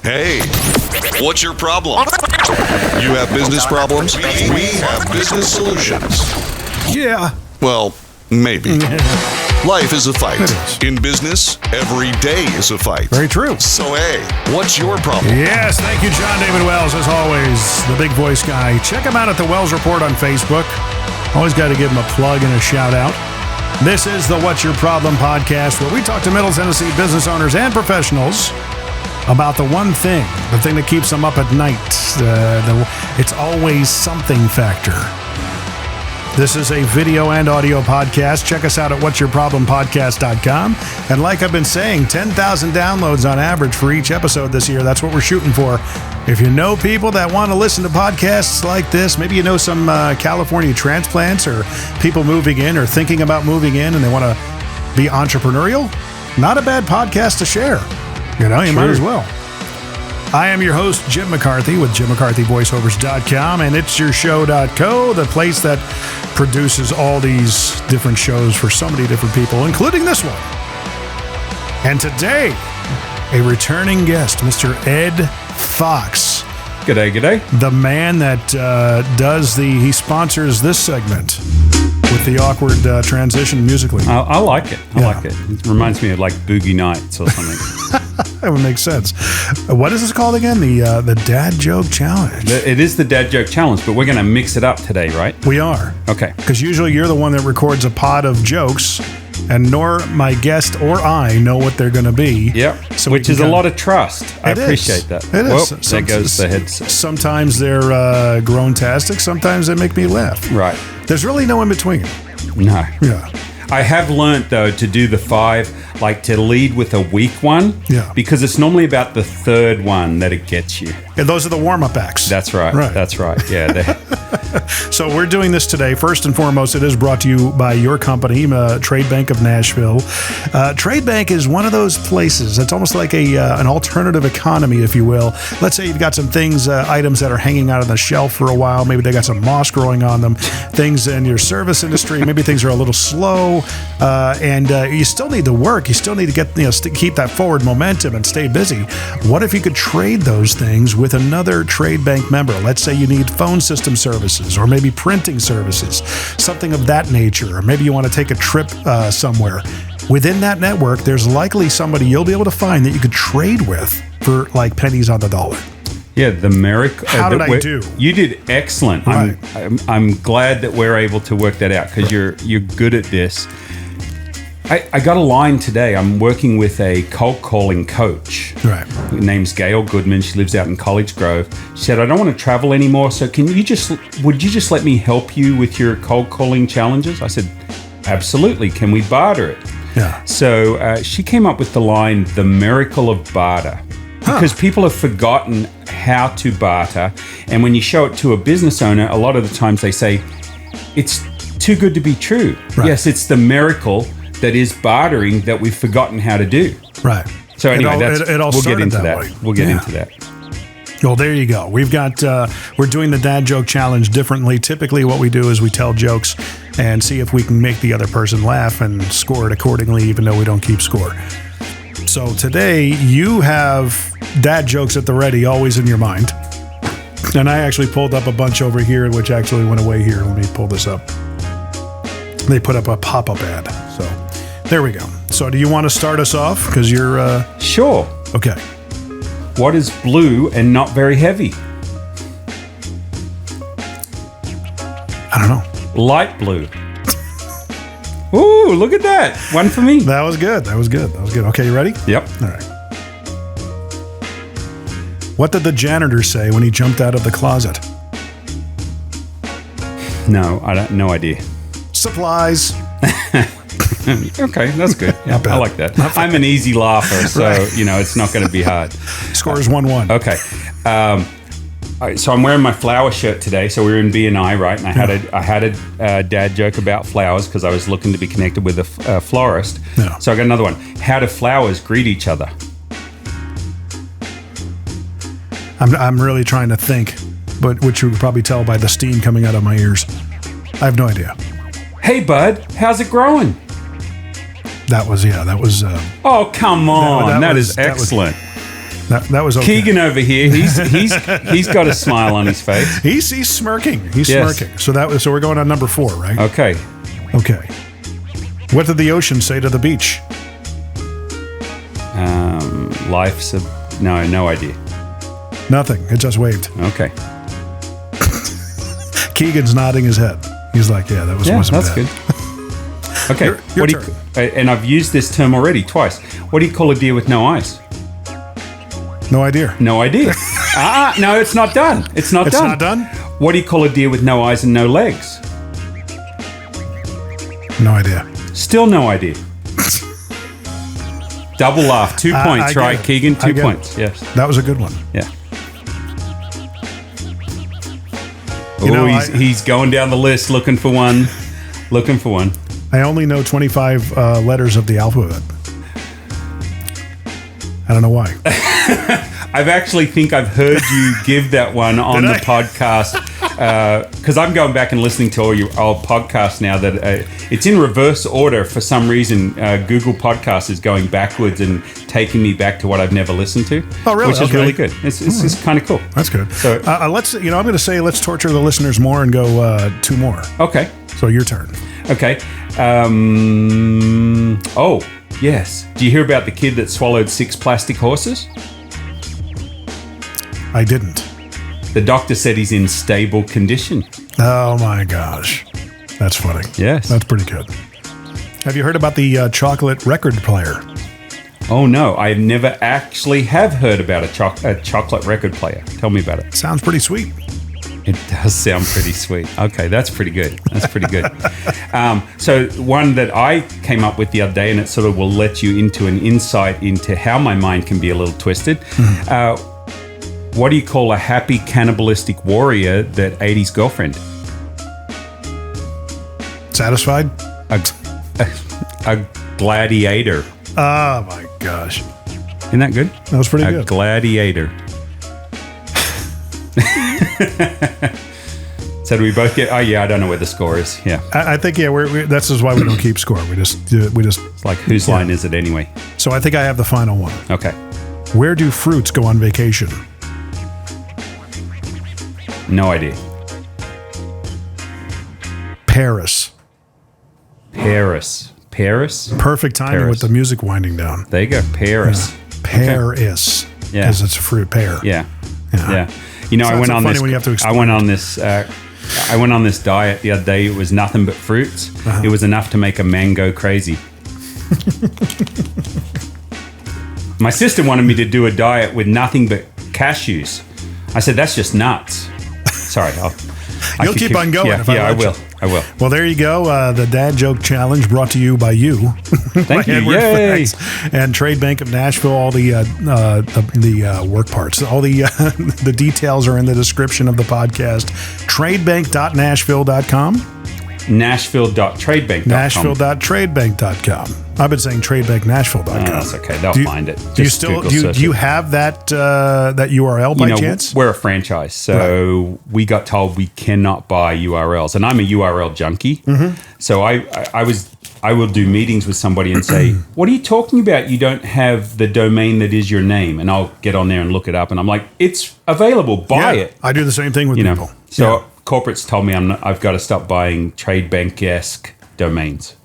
Hey, what's your problem? You have business problems? We have business solutions. Yeah. Well, maybe. Life is a fight. It is. In business, every day is a fight. Very true. So, hey, what's your problem? Yes, thank you, John David Wells, as always, the big voice guy. Check him out at the Wells Report on Facebook. Always got to give him a plug and a shout out. This is the What's Your Problem podcast, where we talk to Middle Tennessee business owners and professionals about the one thing, the thing that keeps them up at night. It's always something factor. This is a video and audio podcast. Check us out at whatsyourproblempodcast.com. And like I've been saying, 10,000 downloads on average for each episode this year. That's what we're shooting for. If you know people that want to listen to podcasts like this, maybe you know some California transplants or people moving in or thinking about moving in and they want to be entrepreneurial, not a bad podcast to share. You know, you might as well. I am your host, Jim McCarthy, with JimMcCarthyVoiceovers.com, and it's your show.co, the place that produces all these different shows for so many different people, including this one. And today, a returning guest, Mr. Ed Fox. G'day, g'day. The man that he sponsors this segment with the awkward transition musically. I like it. I like it. It reminds me of like Boogie Nights or something. That would make sense. What is this called again? The Dad Joke Challenge. It is the Dad Joke Challenge, but we're going to mix it up today, right? We are. Okay. Because usually you're the one that records a pod of jokes, and nor my guest or I know what they're going to be. Yep. So which is a lot of trust. I appreciate that. It is. Well, there goes the headset. Sometimes they're grown-tastic. Sometimes they make me laugh. Right. There's really no in between. No. Yeah. I have learned, though, to do the 5, like to lead with a weak one. Yeah. Because it's normally about the third one that it gets you. And those are the warm-up acts. That's right. That's right. Yeah. So we're doing this today. First and foremost, it is brought to you by your company, Tradebank of Nashville. Tradebank is one of those places. It's almost like an alternative economy, if you will. Let's say you've got some things, items that are hanging out on the shelf for a while. Maybe they got some moss growing on them. Things in your service industry. Maybe things are a little slow, and you still need to work. You still need to get keep that forward momentum and stay busy. What if you could trade those things with another Tradebank member? Let's say you need phone system services, or maybe printing services, something of that nature, or maybe you want to take a trip somewhere. Within that network, there's likely somebody you'll be able to find that you could trade with for like pennies on the dollar. Yeah, the miracle. How did I do? You did excellent. Right. I'm glad that we're able to work that out because you're good at this. I got a line today. I'm working with a cold calling coach. Right. Her name's Gail Goodman. She lives out in College Grove. She said, I don't want to travel anymore, so would you just let me help you with your cold calling challenges? I said, absolutely. Can we barter it? Yeah. So she came up with the line, the miracle of barter. Because people have forgotten how to barter. And when you show it to a business owner, a lot of the times they say, it's too good to be true. Right. Yes, it's the miracle that is bartering that we've forgotten how to do. Right. So anyway, we'll get into that. We'll get into that. Well, there you go. We've got, we're doing the Dad Joke Challenge differently. Typically what we do is we tell jokes and see if we can make the other person laugh and score it accordingly, even though we don't keep score. So today you have dad jokes at the ready, always in your mind. And I actually pulled up a bunch over here, which actually went away here. Let me pull this up. They put up a pop-up ad. So there we go. So do you want to start us off? Because you're... Sure. Okay. What is blue and not very heavy? I don't know. Light blue. Ooh, look at that. One for me. That was good. Okay, you ready? Yep. All right. What did the janitor say when he jumped out of the closet? No idea. Supplies. Okay, that's good. Yeah, I like that. I'm an easy laugher, so right. It's not going to be hard. Score is 1-1. Okay. So I'm wearing my flower shirt today. So we were in B&I, right? And I had a dad joke about flowers because I was looking to be connected with a florist. Yeah. So I got another one. How do flowers greet each other? I'm really trying to think, but which you would probably tell by the steam coming out of my ears. I have no idea. Hey, bud, how's it growing? That was. Oh, come on. That is excellent. That was okay. Keegan over here, he's got a smile on his face. He's smirking. He's smirking. So we're going on number 4, right? Okay. Okay. What did the ocean say to the beach? Life's no idea. Nothing. It just waved. Okay. Keegan's nodding his head. He's like, yeah, that wasn't that's bad. good. Okay. Your what do turn. and I've used this term already twice. What do you call a deer with no eyes? No idea. No idea. No, it's not done. It's not done. It's not done? What do you call a deer with no eyes and no legs? No idea. Still no idea. Double laugh. 2 points, right, Keegan? 2 points. Yes. That was a good one. Yeah. He's going down the list looking for one. Looking for one. I only know 25 letters of the alphabet. I don't know why. I've actually think I've heard you give that one on the podcast because I'm going back and listening to all your old podcasts now that it's in reverse order for some reason. Google Podcasts is going backwards and taking me back to what I've never listened to. Oh, really? Which is really good. It's just kind of cool. That's good. So let's. I'm going to say let's torture the listeners more and go 2 more. Okay. So your turn. Okay. Oh, yes. Do you hear about the kid that swallowed 6 plastic horses? I didn't. The doctor said he's in stable condition. Oh my gosh. That's funny. Yes. That's pretty good. Have you heard about the chocolate record player? Oh no, I never actually have heard about a chocolate record player. Tell me about it. Sounds pretty sweet. It does sound pretty sweet. Okay, that's pretty good. That's pretty good. So one that I came up with the other day, and it sort of will let you into an insight into how my mind can be a little twisted. Mm-hmm. What do you call a happy cannibalistic warrior that ate his girlfriend? Satisfied? A gladiator. Oh my gosh. Isn't that good? That was pretty good. A gladiator. So do we both get? Oh yeah, I don't know where the score is. Yeah, I think that's just why we don't keep score. We just. It's like whose line is it anyway? So I think I have the final one. Okay. Where do fruits go on vacation? No idea. Paris. Paris. Perfect timing with the music winding down. There you go. Paris. Yeah. Paris. Yeah. Because it's a fruit, pear. Yeah. You know, I went on this. When you have to I went on this. I went on this diet the other day. It was nothing but fruits. It was enough to make a man go crazy. My sister wanted me to do a diet with nothing but cashews. I said, that's just nuts. Sorry. You'll keep on going. I will. Well, there you go. The Dad Joke Challenge brought to you by you. Thank you. Yay. And Tradebank of Nashville. All the work parts. All the details are in the description of the podcast. Tradebank.nashville.com. Nashville.tradebank.com. Nashville.tradebank.com. I've been saying tradebanknashville.com. That's okay. They'll find it. Do you have that URL by chance? We're a franchise, so we got told we cannot buy URLs, and I'm a URL junkie. Mm-hmm. So I will do meetings with somebody and say, "What are you talking about? You don't have the domain that is your name." And I'll get on there and look it up, and I'm like, "It's available. Buy it." I do the same thing with people. So corporates told me I've got to stop buying Tradebank-esque domains.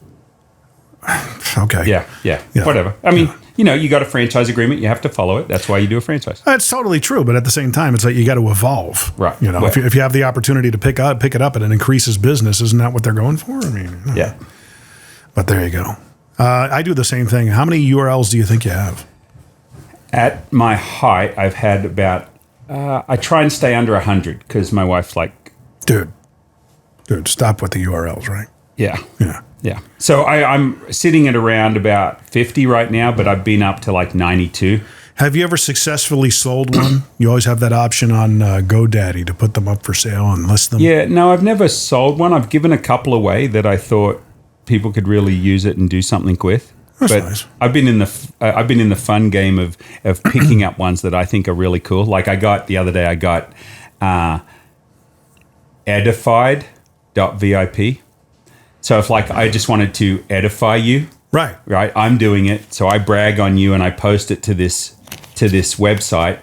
Okay. Yeah. Whatever. I mean, you got a franchise agreement. You have to follow it. That's why you do a franchise. That's totally true. But at the same time, it's like you got to evolve. Right. If you have the opportunity to pick it up and it increases business, isn't that what they're going for? I mean, yeah. But there you go. I do the same thing. How many URLs do you think you have? At my height, I've had about, I try and stay under 100 because my wife's like, Dude, stop with the URLs, right? Yeah. So I'm sitting at around about 50 right now, but I've been up to like 92. Have you ever successfully sold one? You always have that option on GoDaddy to put them up for sale and list them. Yeah, no, I've never sold one. I've given a couple away that I thought people could really use it and do something with. That's but nice. I've been in the fun game of picking up ones that I think are really cool. Like the other day I got edified.vip. So if I just wanted to edify you, right, I'm doing it. So I brag on you and I post it to this to this website,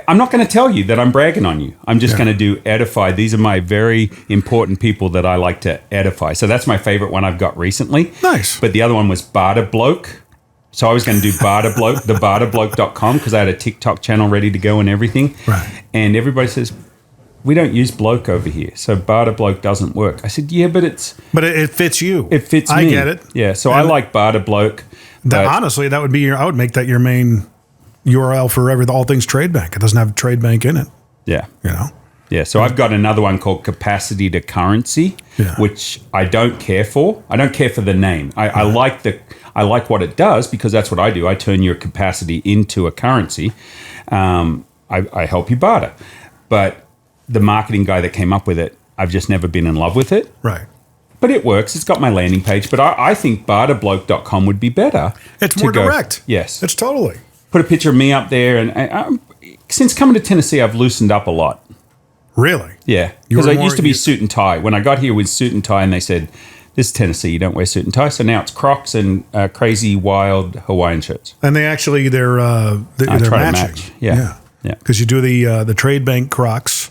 I'm not going to tell you that I'm bragging on you. I'm just going to do edify. These are my very important people that I like to edify. So that's my favorite one I've got recently. Nice. But the other one was Barter Bloke. So I was going to do Barter Bloke, the barterbloke.com, because I had a TikTok channel ready to go and everything. Right. And everybody says, we don't use bloke over here. So Barter Bloke doesn't work. I said, yeah, but it fits you. It fits me. I get it. Yeah. So I like Barter Bloke. Honestly, that would be I would make that your main URL for all things Tradebank. It doesn't have Tradebank in it. Yeah. You know? Yeah. So I've got another one called Capacity to Currency, which I don't care for. I don't care for the name. I like what it does because that's what I do. I turn your capacity into a currency. I help you barter. But the marketing guy that came up with it, I've just never been in love with it. Right. But it works. It's got my landing page. But I think barterbloke.com would be better. It's more direct. Yes. It's totally. Put a picture of me up there. And since coming to Tennessee, I've loosened up a lot. Really? Yeah. Because I used to be suit and tie. When I got here with suit and tie, and they said, this is Tennessee, you don't wear suit and tie. So now it's Crocs and crazy, wild Hawaiian shirts. And they're matching. Match. Yeah. Because you do the Tradebank Crocs.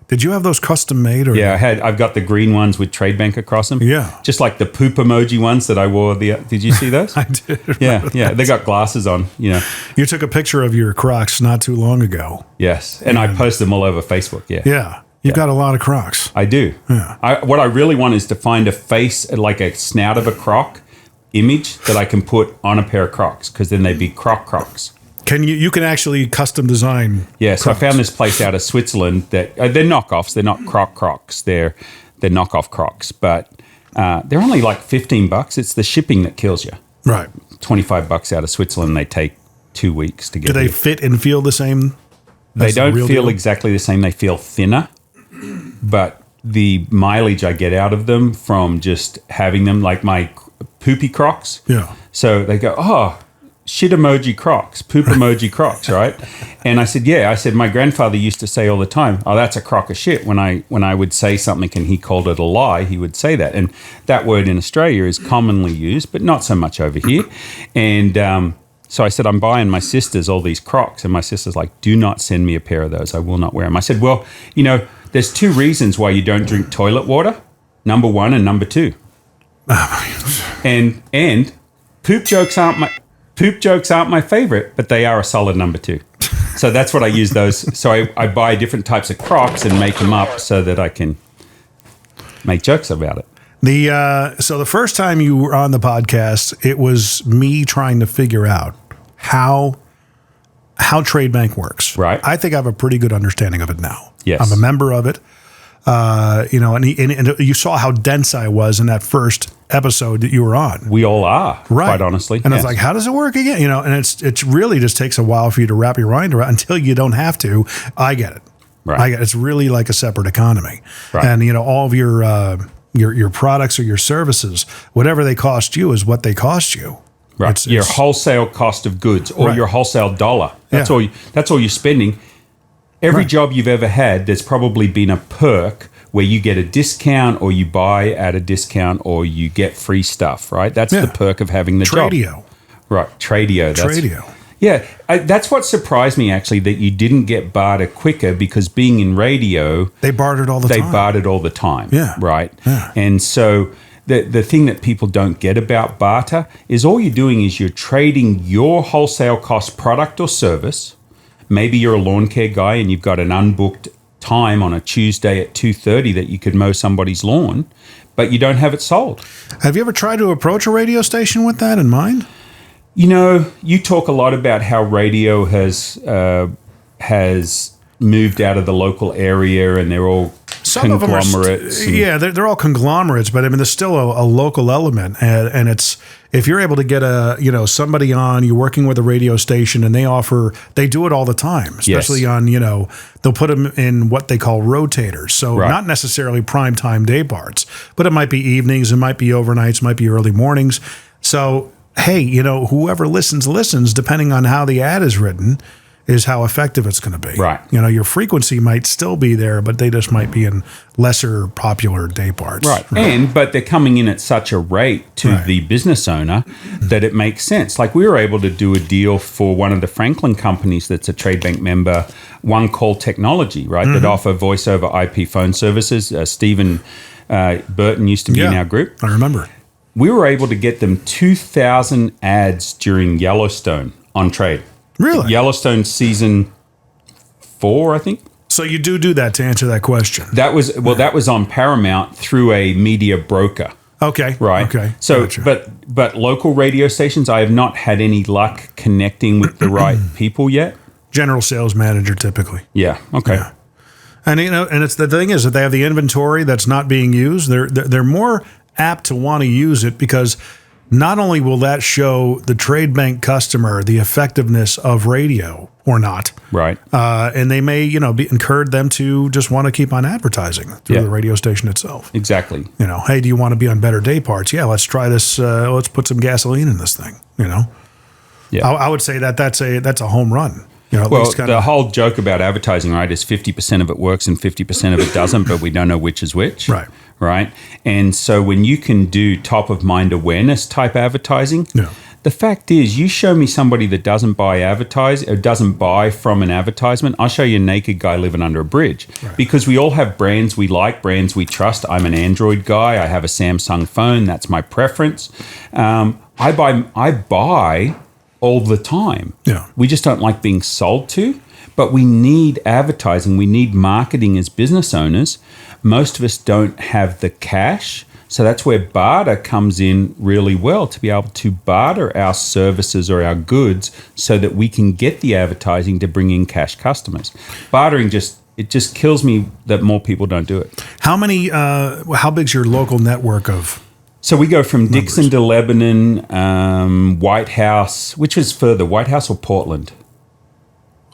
Did you have those custom made? Or? Yeah, I've got the green ones with Tradebank across them. Yeah. Just like the poop emoji ones that I wore. Did you see those? I did. Yeah. They got glasses on, You took a picture of your Crocs not too long ago. Yes. And I post them all over Facebook. Yeah. Yeah. You've got a lot of Crocs. I do. Yeah. What I really want is to find a face, like a snout of a Croc image that I can put on a pair of Crocs, because then they'd be Crocs. You can actually custom design. Yeah, so Crocs. I found this place out of Switzerland that they're knockoffs. They're not Crocs. They're knockoff Crocs, but they're only like $15. It's the shipping that kills you. Right. $25 out of Switzerland. They take 2 weeks to get. Do they fit and feel the same? They don't feel exactly the same. They feel thinner, but the mileage I get out of them from just having them, like my poopy Crocs. Yeah. So they go, oh, shit emoji Crocs, poop emoji Crocs, right? And I said, my grandfather used to say all the time, oh, that's a crock of shit. When I would say something and he called it a lie, he would say that. And that word in Australia is commonly used, but not so much over here. And so I said, I'm buying my sisters all these Crocs. And my sister's like, do not send me a pair of those. I will not wear them. I said, well, there's 2 reasons why you don't drink toilet water. Number 1 and number 2. And poop jokes aren't my favorite, but they are a solid number 2. So that's what I use those. So I buy different types of Crocs and make them up so that I can make jokes about it. So the first time you were on the podcast, it was me trying to figure out how Tradebank works. Right. I think I have a pretty good understanding of it now. Yes. I'm a member of it. And you saw how dense I was in that first episode that you were on. We all are, right. Quite honestly. And I was like, how does it work again? And it's really just takes a while for you to wrap your mind around until you don't have to. I get it. Right. It's really like a separate economy. Right. And, all of your products or your services, whatever they cost you is what they cost you. Right. Your wholesale cost of goods or right. your wholesale dollar. That's all you're spending. Every job you've ever had, there's probably been a perk where you get a discount or you buy at a discount or you get free stuff, right? That's the perk of having the job. Tradio. Right, Tradio. Tradio. Yeah, that's what surprised me, actually, that you didn't get barter quicker, because being in radio... They bartered all the time. They bartered all the time, yeah. Right? Yeah. And so the thing that people don't get about barter is all you're doing is you're trading your wholesale cost product or service. Maybe you're a lawn care guy and you've got an unbooked time on a Tuesday at 2:30 that you could mow somebody's lawn, but you don't have it sold. Have you ever tried to approach a radio station with that in mind? You talk a lot about how radio has moved out of the local area and they're all conglomerates. They're all conglomerates, but I mean, there's still a local element, and it's if you're able to get somebody on, you're working with a radio station, and they do it all the time, especially on they'll put them in what they call rotators, so not necessarily prime time day parts, but it might be evenings, it might be overnights, it might be early mornings. So hey, whoever listens depending on how the ad is written. is how effective it's going to be. Right. You know, your frequency might still be there, but they just might be in lesser popular day parts. Right. But they're coming in at such a rate to the business owner that it makes sense. Like we were able to do a deal for one of the Franklin companies that's a Tradebank member, One Call Technology, right, that offer voice over IP phone services. Stephen Burton used to be in our group. I remember. We were able to get them 2,000 ads during Yellowstone on Trade. Really? Yellowstone season 4, I think. So you do that to answer that question. That was on Paramount through a media broker. Okay. Right. Okay. So, Gotcha. but local radio stations, I have not had any luck connecting with the right people yet. General sales manager, typically. Yeah. Okay. Yeah. And and it's the thing is that they have the inventory that's not being used. They're more apt to want to use it because not only will that show the Tradebank customer the effectiveness of radio or not, right? And they may be encourage them to just want to keep on advertising through the radio station itself. Exactly. Hey, do you want to be on better day parts? Yeah, let's try this. Let's put some gasoline in this thing. Yeah. I would say that's a home run. The whole joke about advertising, right, is 50% of it works and 50% of it doesn't, but we don't know which is which. Right. Right. And so when you can do top of mind awareness type advertising, the fact is you show me somebody that doesn't buy from an advertisement, I'll show you a naked guy living under a bridge. Right. Because we all have brands we like, brands we trust. I'm an Android guy. I have a Samsung phone. That's my preference. I buy all the time. Yeah. We just don't like being sold to, but we need advertising. We need marketing as business owners. Most of us don't have the cash. So that's where barter comes in really well, to be able to barter our services or our goods so that we can get the advertising to bring in cash customers. Bartering just kills me that more people don't do it. How big's your local network of? So we go from members? Dixon to Lebanon, White House, which is further, White House or Portland?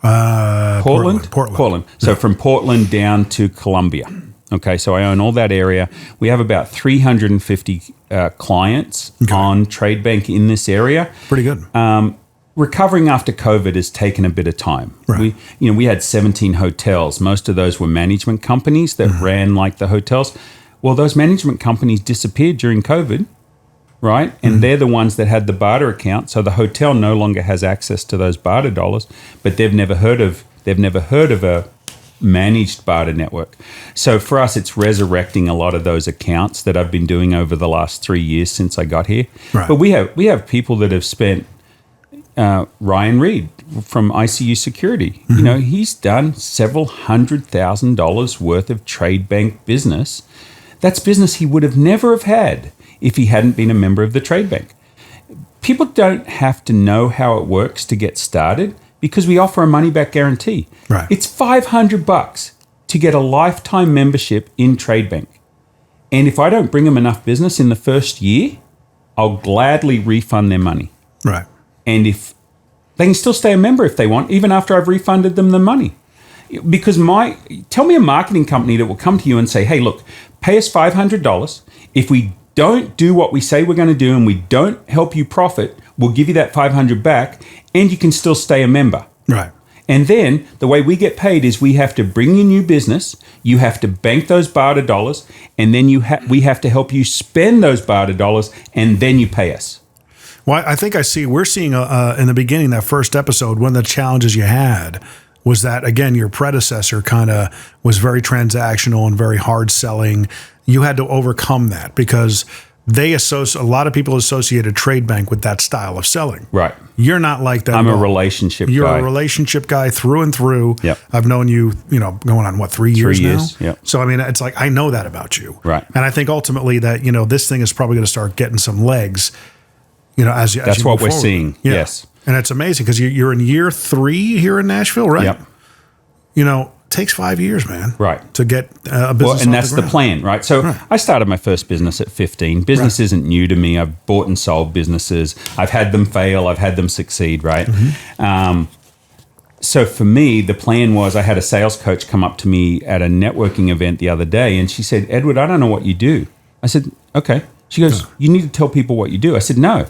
Portland. So from Portland down to Columbia. Okay, so I own all that area. We have about 350 clients on Tradebank in this area. Pretty good. Recovering after COVID has taken a bit of time. Right. We had 17 hotels. Most of those were management companies that ran like the hotels. Well, those management companies disappeared during COVID, right? And they're the ones that had the barter account. So the hotel no longer has access to those barter dollars, but they've never heard of a managed barter network. So for us, it's resurrecting a lot of those accounts that I've been doing over the last 3 years since I got here. Right. But we have people that have spent. Ryan Reed from ICU Security, he's done several $100,000 worth of Tradebank business. That's business he would have never have had if he hadn't been a member of the Tradebank. People don't have to know how it works to get started because we offer a money-back guarantee. Right. It's $500 to get a lifetime membership in Tradebank. And if I don't bring them enough business in the first year, I'll gladly refund their money. Right. And if they can still stay a member if they want, even after I've refunded them the money. Because tell me a marketing company that will come to you and say, hey, look, pay us $500. If we don't do what we say we're going to do and we don't help you profit, we'll give you that $500 back and you can still stay a member. Right. And then the way we get paid is we have to bring you new business, you have to bank those barter dollars, and then we have to help you spend those barter dollars, and then you pay us. Well, I think we're seeing in the beginning, that first episode, one of the challenges you had was that, again, your predecessor kind of was very transactional and very hard selling. You had to overcome that because a lot of people associated Tradebank with that style of selling. Right. You're not like that. I'm a relationship guy. You're a relationship guy through and through. Yep. I've known you, going on 3 years now? 3 years, yep. So, I mean, it's like, I know that about you. Right. And I think ultimately that, this thing is probably going to start getting some legs, as you That's what we're forward. seeing. Yeah. Yes. And it's amazing because you're in year 3 here in Nashville, right? Yep. Takes 5 years, man. Right. To get a business Well, and off that's the plan, right? So I started my first business at 15. Business isn't new to me. I've bought and sold businesses. I've had them fail. I've had them succeed, right? Mm-hmm. So for me, the plan was I had a sales coach come up to me at a networking event the other day, and she said, Edward, I don't know what you do. I said, okay. She goes, you need to tell people what you do. I said, no.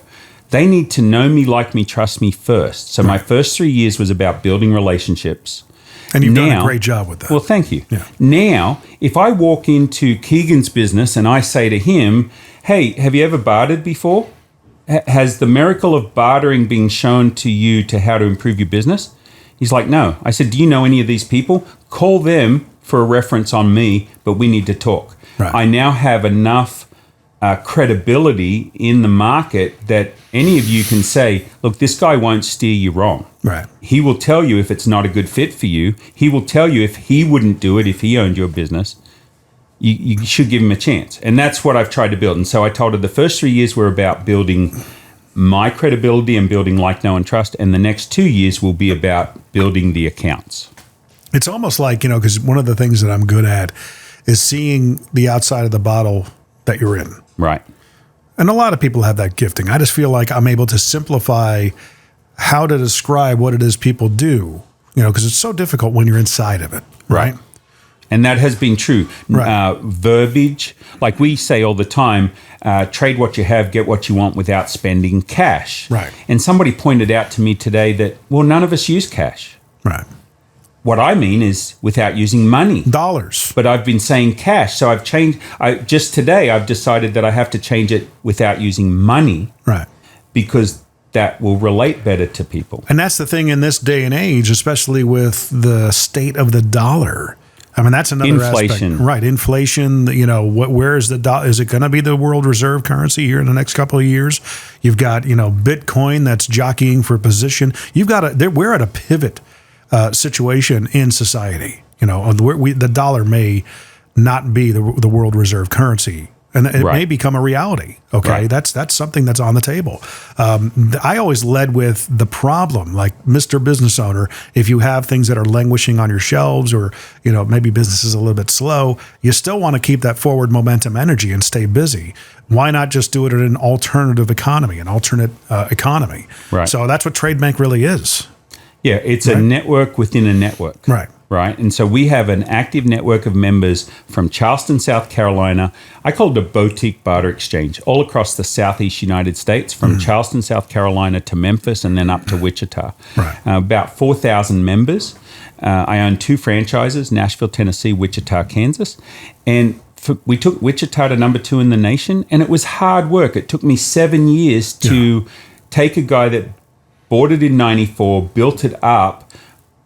They need to know me, like me, trust me first. So my first 3 years was about building relationships. And you've done a great job with that. Well, thank you. Yeah. Now, if I walk into Keegan's business and I say to him, hey, have you ever bartered before? Has the miracle of bartering been shown to you to how to improve your business? He's like, no. I said, do you know any of these people? Call them for a reference on me, but we need to talk. Right. I now have enough credibility in the market that any of you can say, look, this guy won't steer you wrong. Right. He will tell you if it's not a good fit for you. He will tell you if he wouldn't do it if he owned your business. You should give him a chance. And that's what I've tried to build. And so I told her the first 3 years were about building my credibility and building like, know, and trust. And the next 2 years will be about building the accounts. It's almost like, because one of the things that I'm good at is seeing the outside of the bottle that you're in. Right. And a lot of people have that gifting. I just feel like I'm able to simplify how to describe what it is people do, because it's so difficult when you're inside of it, right? And that has been true. Right. Verbiage, like we say all the time, trade what you have, get what you want without spending cash. Right. And somebody pointed out to me today that, well, none of us use cash. Right. What I mean is without using money. Dollars. But I've been saying cash. So I've changed. Just today, I've decided that I have to change it without using money. Right. Because that will relate better to people. And that's the thing in this day and age, especially with the state of the dollar. I mean, that's another inflation. Aspect. Right. Inflation, where is the dollar? Is it going to be the world reserve currency here in the next couple of years? You've got, Bitcoin that's jockeying for position. We're at a pivot situation in society. The dollar may not be the world reserve currency, and it may become a reality. Okay, right. That's something that's on the table. I always led with the problem, like Mr. Business Owner. If you have things that are languishing on your shelves, or maybe business is a little bit slow, you still want to keep that forward momentum energy and stay busy. Why not just do it in an alternative economy, an alternate economy? Right. So that's what Tradebank really is. Yeah, it's a network within a network. Right. Right. And so we have an active network of members from Charleston, South Carolina. I call it a boutique barter exchange all across the Southeast United States, from Charleston, South Carolina to Memphis and then up to Wichita. Right. About 4,000 members. I own 2 franchises, Nashville, Tennessee, Wichita, Kansas. And we took Wichita to number 2 in the nation, and it was hard work. It took me 7 years to take a guy that bought it in 94, built it up,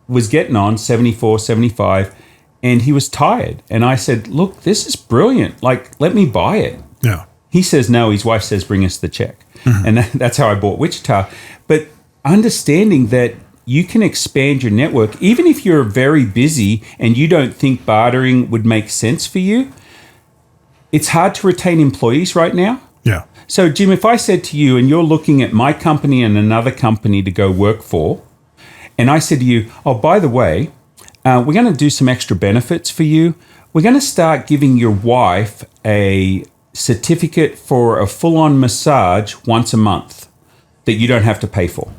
was getting on 74, 75, and he was tired. And I said, look, this is brilliant. Like, let me buy it. Yeah. He says no. His wife says, bring us the check. And that's how I bought Wichita. But understanding that you can expand your network, even if you're very busy and you don't think bartering would make sense for you, it's hard to retain employees right now. Yeah. So, Jim, if I said to you, and you're looking at my company and another company to go work for, and I said to you, oh, by the way, we're going to do some extra benefits for you. We're going to start giving your wife a certificate for a full-on massage once a month that you don't have to pay for.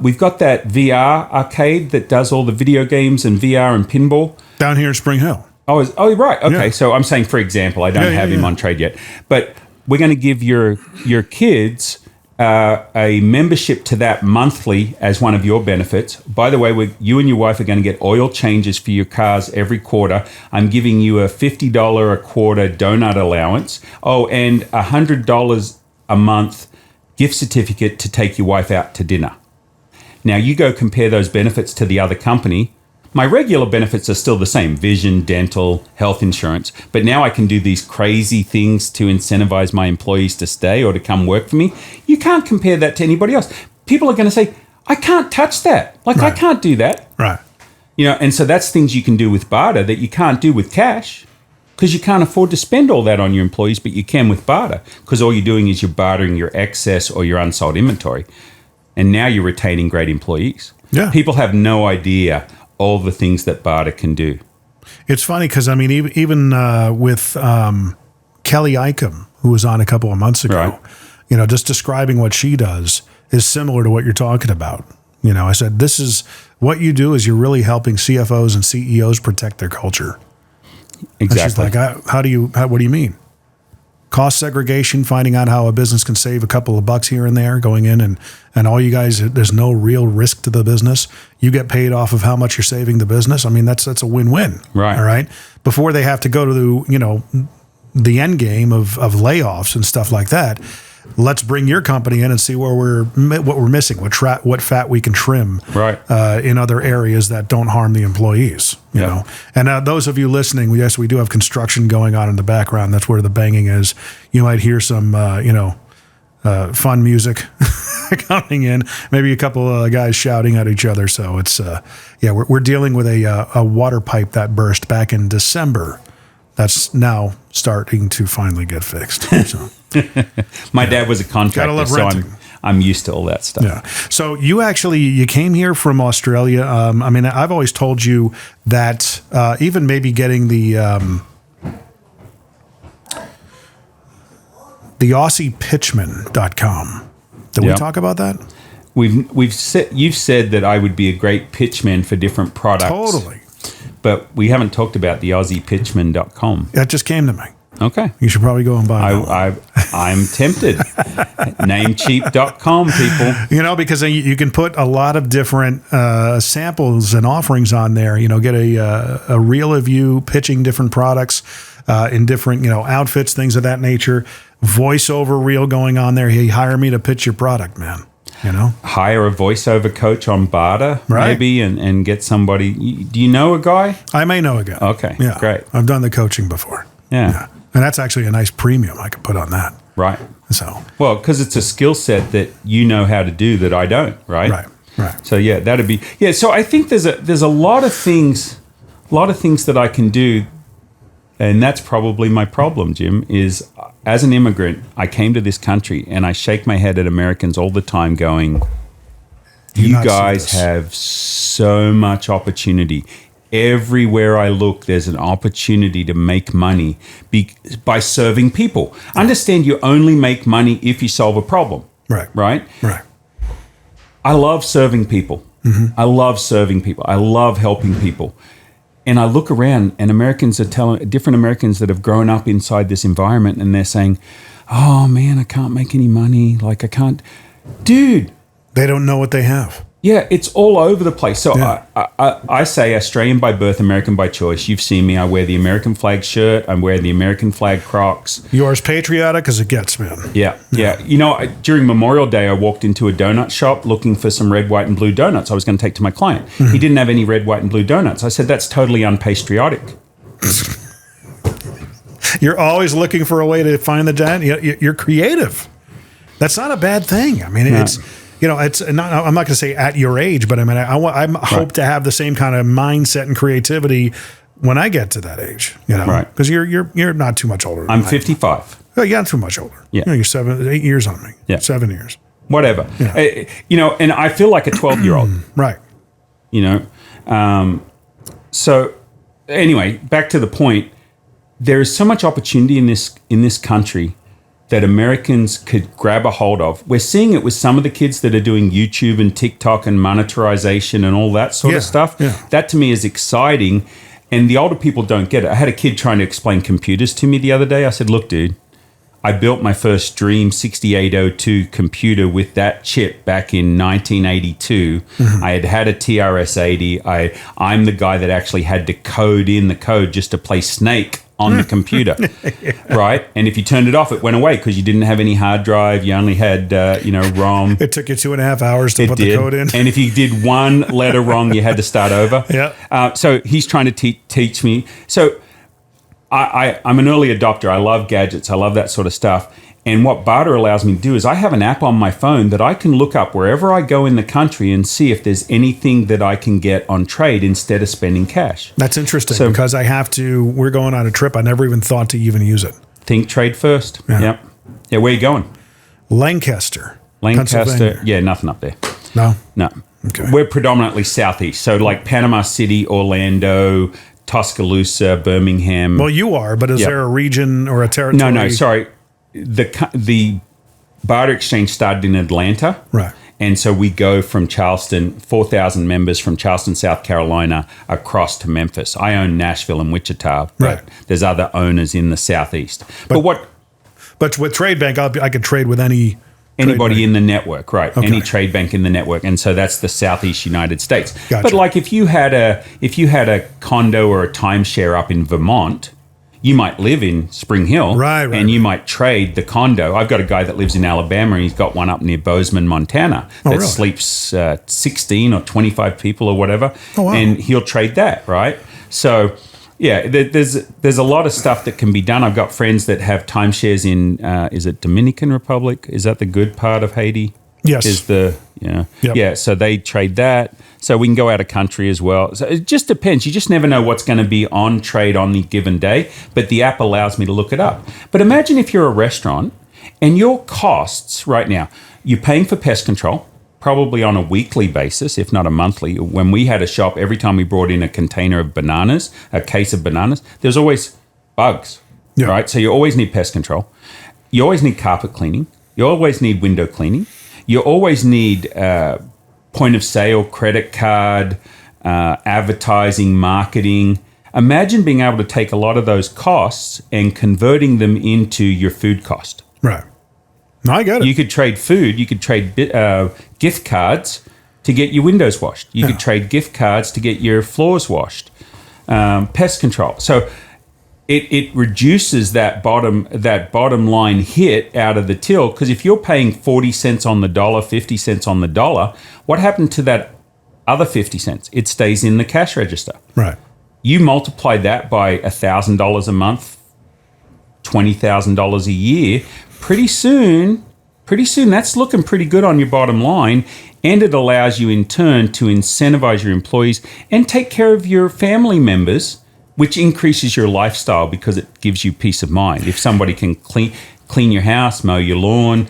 We've got that VR arcade that does all the video games and VR and pinball. Down here in Spring Hill. Oh, right. Okay. Yeah. So I'm saying, for example, I don't have him on trade yet, but we're going to give your kids a membership to that monthly as one of your benefits. By the way, you and your wife are going to get oil changes for your cars every quarter. I'm giving you a $50 a quarter donut allowance. Oh, and $100 a month gift certificate to take your wife out to dinner. Now, you go compare those benefits to the other company. My regular benefits are still the same: vision, dental, health insurance. But now I can do these crazy things to incentivize my employees to stay or to come work for me. You can't compare that to anybody else. People are going to say, I can't touch that. Like, I can't do that. Right. And so that's things you can do with barter that you can't do with cash, because you can't afford to spend all that on your employees, but you can with barter, because all you're doing is you're bartering your excess or your unsold inventory. And now you're retaining great employees. Yeah. People have no idea all the things that barter can do. It's funny because, I mean, even with Kelly Icahn, who was on a couple of months ago, just describing what she does is similar to what you're talking about. I said, this is what you do is you're really helping CFOs and CEOs protect their culture. Exactly. And she's like, what do you mean? cost segregation, finding out how a business can save a couple of bucks here and there, going in and all you guys, there's no real risk to the business. You get paid off of how much you're saving the business. I mean, that's a win-win. Right. All right. Before they have to go to the end game of layoffs and stuff like that. Let's bring your company in and see what we're missing, what fat we can trim, right, in other areas that don't harm the employees. You know, and those of you listening, yes, we do have construction going on in the background. That's where the banging is. You might hear some, fun music coming in. Maybe a couple of guys shouting at each other. So it's we're dealing with a water pipe that burst back in December. That's now starting to finally get fixed. So. My dad was a contractor, so I'm used to all that stuff. Yeah. So you came here from Australia. I mean, I've always told you that even maybe getting the AussiePitchman.com. Did we talk about that? You've said that I would be a great pitchman for different products. Totally. But we haven't talked about the AussiePitchman.com. That just came to me. Okay. You should probably go and buy it. I'm tempted. Namecheap.com, people. Because you can put a lot of different samples and offerings on there. Get a reel of you pitching different products in different, outfits, things of that nature. Voiceover reel going on there. Hey, hire me to pitch your product, man. Hire a voiceover coach on Barter, maybe, and get somebody. Do you know a guy? I may know a guy. Okay, yeah, great. I've done the coaching before. Yeah. And that's actually a nice premium I could put on that. Right. So. Well, because it's a skill set that you know how to do that I don't, right? Right. So yeah, that'd be So I think there's a lot of things that I can do, and that's probably my problem, Jim. Is as an immigrant, I came to this country and I shake my head at Americans all the time, going, "You guys have so much opportunity." Everywhere I look, there's an opportunity to make money by serving people. Understand, you only make money if you solve a problem. Right? I love serving people. Mm-hmm. I love serving people. I love helping people. And I look around, and Americans are telling different Americans that have grown up inside this environment, and they're saying, "Oh man, I can't make any money. Like I can't." Dude, they don't know what they have. Yeah, it's all over the place. So I say Australian by birth, American by choice. You've seen me. I wear the American flag shirt. I wear the American flag Crocs. You're as patriotic as it gets, man. Yeah. During Memorial Day, I walked into a donut shop looking for some red, white, and blue donuts I was going to take to my client. Mm-hmm. He didn't have any red, white, and blue donuts. I said, that's totally unpatriotic. You're always looking for a way to find the donut. You're creative. That's not a bad thing. I mean, it's... it's not. I'm not going to say at your age, but I mean, I hope to have the same kind of mindset and creativity when I get to that age. Because you're not too much older. I'm 55. Oh, you're not too much older. Yeah, you're 8 years on me. Yeah, 7 years. Whatever. And I feel like a 12-year-old. Right. So anyway, back to the point. There is so much opportunity in this country that Americans could grab a hold of. We're seeing it with some of the kids that are doing YouTube and TikTok and monetization and all that sort of stuff. Yeah. That to me is exciting, and the older people don't get it. I had a kid trying to explain computers to me the other day. I said, look, dude, I built my first Dream 6802 computer with that chip back in 1982. Mm-hmm. I had a TRS-80. I'm the guy that actually had to code in the code just to play Snake on the computer, right? And if you turned it off, it went away because you didn't have any hard drive. You only had, ROM. It took you 2.5 hours to put the code in. And if you did one letter wrong, you had to start over. Yeah. So he's trying to teach me. So I'm an early adopter. I love gadgets. I love that sort of stuff. And what Barter allows me to do is I have an app on my phone that I can look up wherever I go in the country and see if there's anything that I can get on trade instead of spending cash. That's interesting because we're going on a trip. I never even thought to even use it. Think trade first. Yeah. Yep. Yeah, where are you going? Lancaster. Yeah, nothing up there. No? No. Okay. We're predominantly southeast. So like Panama City, Orlando, Tuscaloosa, Birmingham. Well, you are, but is there a region or a territory? No, sorry. The Barter Exchange started in Atlanta. Right. And so we go from Charleston, 4,000 members from Charleston, South Carolina, across to Memphis. I own Nashville and Wichita, but there's other owners in the Southeast. But But with Tradebank, I could trade with anybody in the network, right? Okay. Any trade bank in the network, and so that's the Southeast United States. Gotcha. But like if you had a condo or a timeshare up in Vermont, you might live in Spring Hill, and you might trade the condo. I've got a guy that lives in Alabama, and he's got one up near Bozeman, Montana, that sleeps 16 or 25 people or whatever, and he'll trade that, right? So, yeah, there's a lot of stuff that can be done. I've got friends that have timeshares in, is it Dominican Republic? Is that the good part of Haiti? Yes. Yeah, so they trade that. So we can go out of country as well. So it just depends. You just never know what's going to be on trade on the given day, but the app allows me to look it up. But imagine if you're a restaurant and your costs right now, you're paying for pest control, probably on a weekly basis, if not a monthly. When we had a shop, every time we brought in a container of bananas, a case of bananas, there's always bugs, right? So you always need pest control. You always need carpet cleaning. You always need window cleaning. You always need point of sale, credit card, advertising, marketing. Imagine being able to take a lot of those costs and converting them into your food cost. Right. No, I get it. You could trade food. You could trade gift cards to get your windows washed. You could trade gift cards to get your floors washed. Pest control. So it reduces that bottom line hit out of the till, because if you're paying 40 cents on the dollar, 50 cents on the dollar, what happened to that other 50 cents? It stays in the cash register. Right. You multiply that by $1,000 a month, $20,000 a year, pretty soon that's looking pretty good on your bottom line, and it allows you in turn to incentivize your employees and take care of your family members, which increases your lifestyle because it gives you peace of mind. If somebody can clean your house, mow your lawn,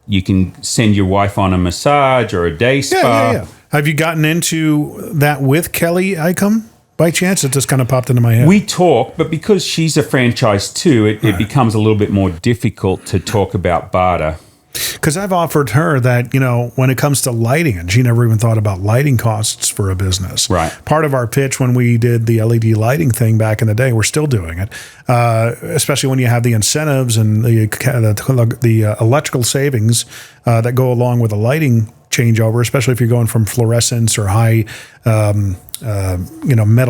you can send your wife on a massage or a day spa. Yeah. Have you gotten into that with Kelly Icom by chance? It just kind of popped into my head. We talk, but because she's a franchise too, it becomes a little bit more difficult to talk about Barter. Because I've offered her that, when it comes to lighting, and she never even thought about lighting costs for a business. Right. Part of our pitch when we did the LED lighting thing back in the day, we're still doing it, especially when you have the incentives and the electrical savings that go along with a lighting changeover, especially if you're going from fluorescence or high, metal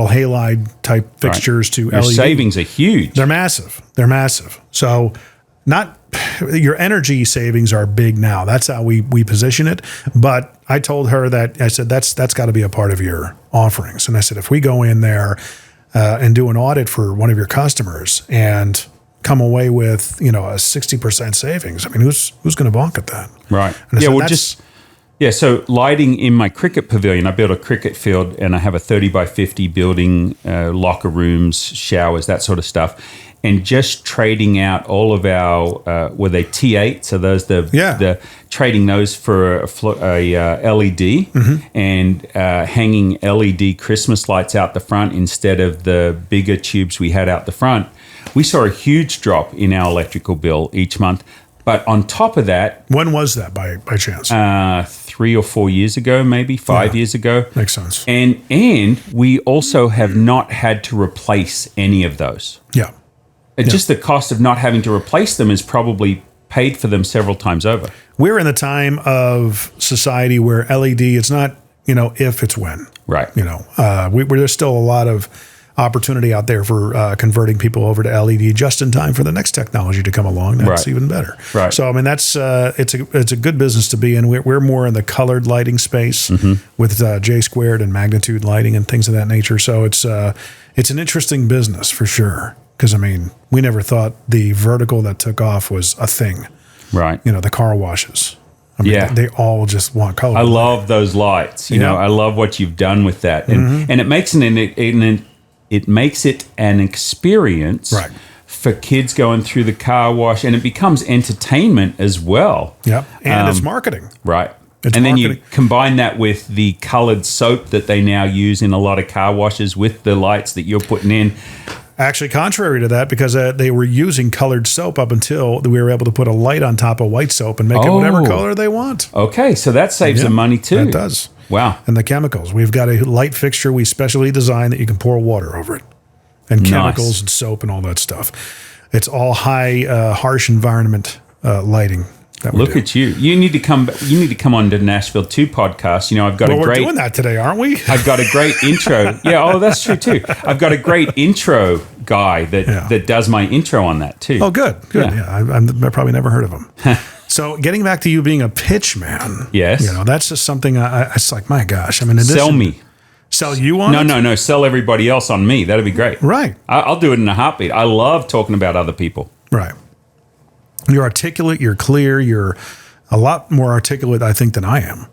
halide type fixtures to LED. Your savings are huge. They're massive. So your energy savings are big now. That's how we position it. But I told her I said, that's got to be a part of your offerings. And I said, if we go in there and do an audit for one of your customers and come away with, a 60% savings, I mean, who's going to balk at that? Right. And so lighting in my cricket pavilion, I built a cricket field and I have a 30 by 50 building, locker rooms, showers, that sort of stuff. And just trading out all of our, were they T8? So those the trading those for a LED and hanging LED Christmas lights out the front instead of the bigger tubes we had out the front. We saw a huge drop in our electrical bill each month. But on top of that, when was that by chance? 3 or 4 years ago, maybe 5 years ago. Makes sense. And we also have not had to replace any of those. Yeah. Just the cost of not having to replace them is probably paid for them several times over. We're in the time of society where LED, it's not, if, it's when. Right. There's still a lot of opportunity out there for converting people over to LED just in time for the next technology to come along. That's even better. Right. So, I mean, it's a good business to be in. We're more in the colored lighting space with J squared and magnitude lighting and things of that nature. So it's an interesting business for sure. Because, I mean, we never thought the vertical that took off was a thing. Right. The car washes. I mean, they all just want color. I love those lights. I love what you've done with that. And it makes it an experience for kids going through the car wash. And it becomes entertainment as well. Yep. And it's marketing. Right. Then you combine that with the colored soap that they now use in a lot of car washes with the lights that you're putting in. Actually, contrary to that, because they were using colored soap up until we were able to put a light on top of white soap and make it whatever color they want. Okay, so that saves them money too. That does. Wow. And the chemicals. We've got a light fixture we specially designed that you can pour water over it. And chemicals and soap and all that stuff. It's all high, harsh environment lighting. Look at you. You need to come on to Nashville 2 podcast. You know, I've got we're doing that today, aren't we? I've got a great intro. Yeah, oh, that's true too. I've got a great intro guy that does my intro on that too. Oh, good. Yeah, I've probably never heard of him. So getting back to you being a pitch man. Yes. You know, that's just something it's like, my gosh. I mean, sell me. Sell you on it? No. Sell everybody else on me. That'd be great. Right. I'll do it in a heartbeat. I love talking about other people. Right. You're articulate. You're clear. You're a lot more articulate, I think, than I am.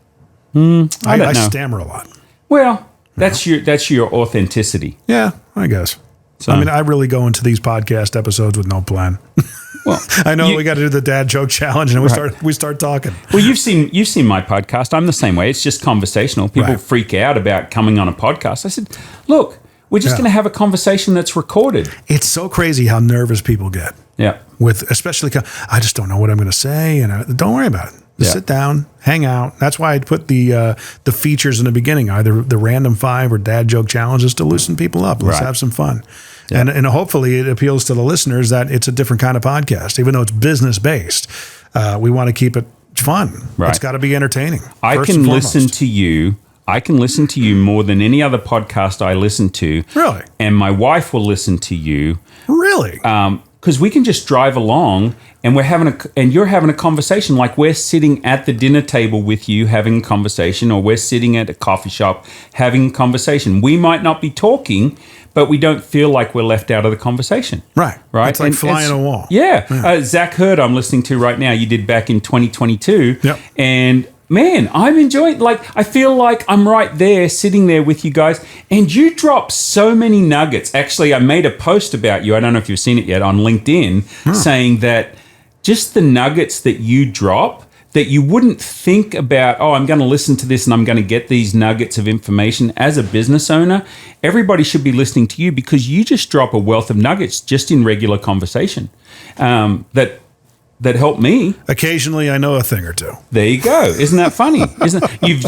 I don't know. Stammer a lot. Well, that's your authenticity. Yeah, I guess. So, I mean, I really go into these podcast episodes with no plan. Well, I know we got to do the dad joke challenge, and we start talking. Well, you've seen my podcast. I'm the same way. It's just conversational. People freak out about coming on a podcast. I said, look, we're just going to have a conversation that's recorded. It's so crazy how nervous people get. Yeah. Especially, I just don't know what I'm going to say, and don't worry about it. Just sit down, hang out. That's why I put the features in the beginning, either the random 5 or dad joke challenges to loosen people up. Let's have some fun. Yeah. And hopefully it appeals to the listeners that it's a different kind of podcast, even though it's business based. We want to keep it fun. Right. It's got to be entertaining. I can listen to you more than any other podcast I listen to. Really? And my wife will listen to you. Really? Because we can just drive along and you're having a conversation, like we're sitting at the dinner table with you having a conversation, or we're sitting at a coffee shop having a conversation. We might not be talking, but we don't feel like we're left out of the conversation. Right. It's like flying a wall. Yeah. Zach Hurd I'm listening to right now. You did back in 2022. Yep. And man, I'm enjoying, I feel like I'm right there, sitting there with you guys, and you drop so many nuggets. Actually, I made a post about you, I don't know if you've seen it yet, on LinkedIn, saying that just the nuggets that you drop, that you wouldn't think about, I'm going to listen to this and I'm going to get these nuggets of information. As a business owner, everybody should be listening to you, because you just drop a wealth of nuggets just in regular conversation that help me. Occasionally, I know a thing or two. There you go. Isn't that funny?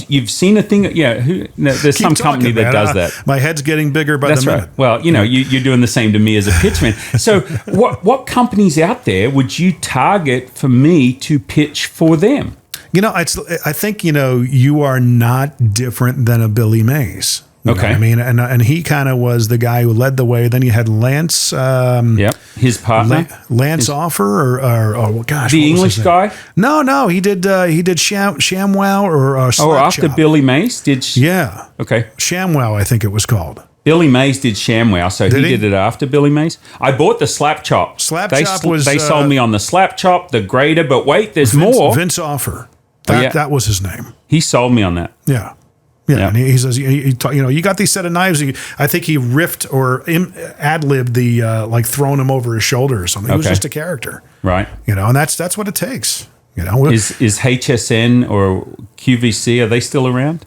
You've seen a thing? Yeah. There's some company that does that. My head's getting bigger by the minute. Right. Well, you're doing the same to me as a pitchman. So, what companies out there would you target for me to pitch for them? I think you are not different than a Billy Mays. Okay. I mean, and he kind of was the guy who led the way. Then you had Lance. His partner. Lance Offer, or gosh, the English guy. No, he did ShamWow or after Billy Mays did. Okay. ShamWow, I think it was called. Billy Mays did ShamWow, so he did it after Billy Mays. I bought the Slap Chop. They sold me on the Slap Chop, the grater, but wait, there's more. Vince Offer. That was his name. He sold me on that. Yeah. Yeah, and he says, you got these set of knives. I think he riffed or ad-libbed the throwing him over his shoulder or something. He was just a character, right? And that's what it takes. Is HSN or QVC, are they still around?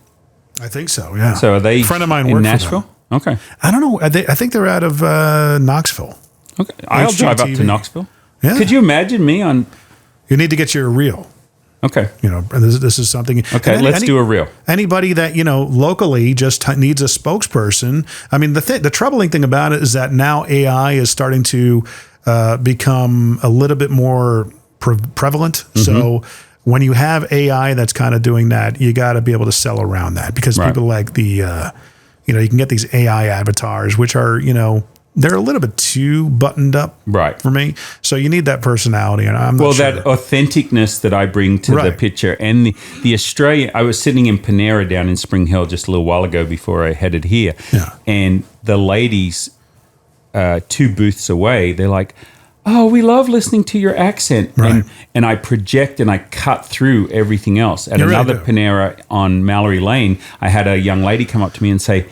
I think so. Yeah. So are they? A friend of mine in worked Nashville? For them. Okay. I don't know. I think they're out of Knoxville. Okay, I'll drive up to Knoxville. Yeah. Could you imagine me on? You need to get your reel. Okay. This is something. Okay, let's do a reel. Anybody that, locally just needs a spokesperson. I mean, the troubling thing about it is that now AI is starting to become a little bit more prevalent. Mm-hmm. So when you have AI that's kind of doing that, you got to be able to sell around that, because people like the, you can get these AI avatars, which are, they're a little bit too buttoned up for me. So you need that personality, and I'm not sure. That authenticness that I bring to the picture. And the Australian, I was sitting in Panera down in Spring Hill just a little while ago before I headed here. Yeah. And the ladies 2 booths away, they're like, oh, we love listening to your accent. Right. And I project and I cut through everything else. At another Panera on Mallory Lane, I had a young lady come up to me and say,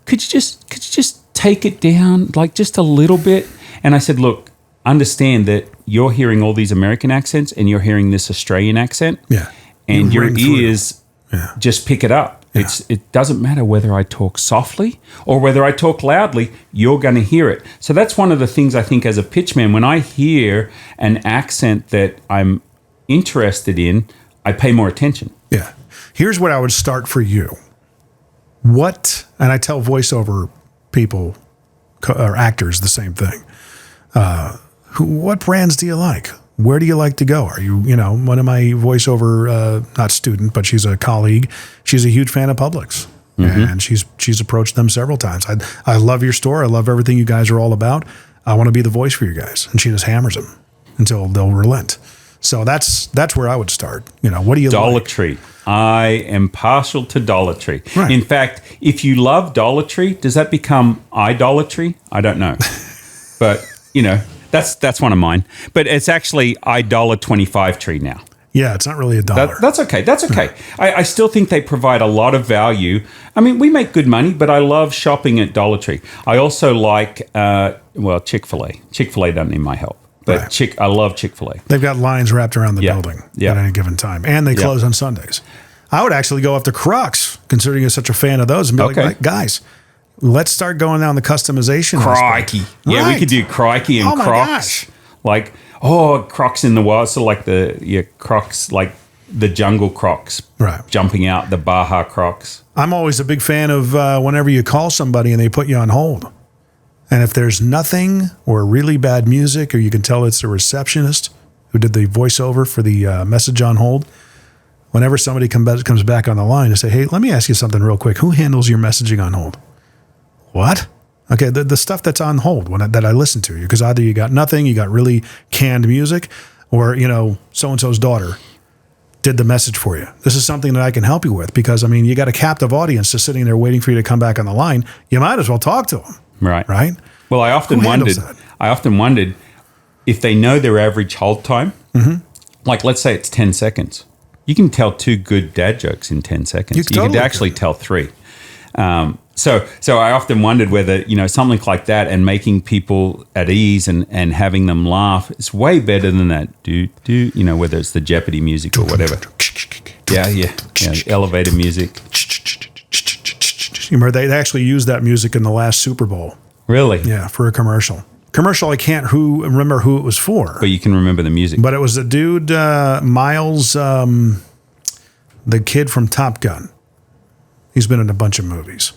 could you just take it down just a little bit? And I said, look, understand that you're hearing all these American accents and you're hearing this Australian accent. Yeah. And your ears just pick it up. Yeah. It doesn't matter whether I talk softly or whether I talk loudly, you're going to hear it. So that's one of the things I think as a pitchman, when I hear an accent that I'm interested in, I pay more attention. Yeah. Here's what I would start for you. And I tell voiceover people or actors the same thing. What brands do you like? Where do you like to go? Are you, one of my voiceover, not student, but she's a colleague. She's a huge fan of Publix. And she's approached them several times. I love your store. I love everything you guys are all about. I want to be the voice for you guys. And she just hammers them until they'll relent. So that's where I would start. What do you Dollar like? Tree. I am partial to Dollar Tree. Right. In fact, if you love Dollar Tree, does that become idolatry? I don't know. But, that's one of mine. But it's actually $1.25 Tree now. Yeah, it's not really a dollar. That's okay. That's okay. I still think they provide a lot of value. I mean, we make good money, but I love shopping at Dollar Tree. I also like, Chick-fil-A. Chick-fil-A doesn't need my help. But Right. I love Chick-fil-A. They've got lines wrapped around the building at any given time. And they close on Sundays. I would actually go after Crocs, considering you're such a fan of those, and be like, guys, let's start going down the customization. Crikey. Yeah, we could do Crikey and Crocs. Like, Crocs in the wild. So like Crocs, like the jungle Crocs. Right. Jumping out, the Baja Crocs. I'm always a big fan of whenever you call somebody and they put you on hold. And if there's nothing or really bad music, or you can tell it's the receptionist who did the voiceover for the message on hold, whenever somebody comes back on the line and say, hey, let me ask you something real quick. Who handles your messaging on hold? What? Okay, the stuff that's on hold that I listen to, because either you got nothing, you got really canned music, or, so-and-so's daughter did the message for you. This is something that I can help you with, because, you got a captive audience just sitting there waiting for you to come back on the line. You might as well talk to them. Right. Right? Well, I often wondered if they know their average hold time. Mm-hmm. Like, let's say it's 10 seconds. You can tell 2 good dad jokes in 10 seconds. You could actually tell 3. So I often wondered whether, something like that and making people at ease and having them laugh is way better than that whether it's the Jeopardy music or whatever. Yeah, elevator music. Remember, they actually used that music in the last Super Bowl. Really? Yeah, for a commercial. I can't remember who it was for. But you can remember the music. But it was the dude, Miles, the kid from Top Gun. He's been in a bunch of movies.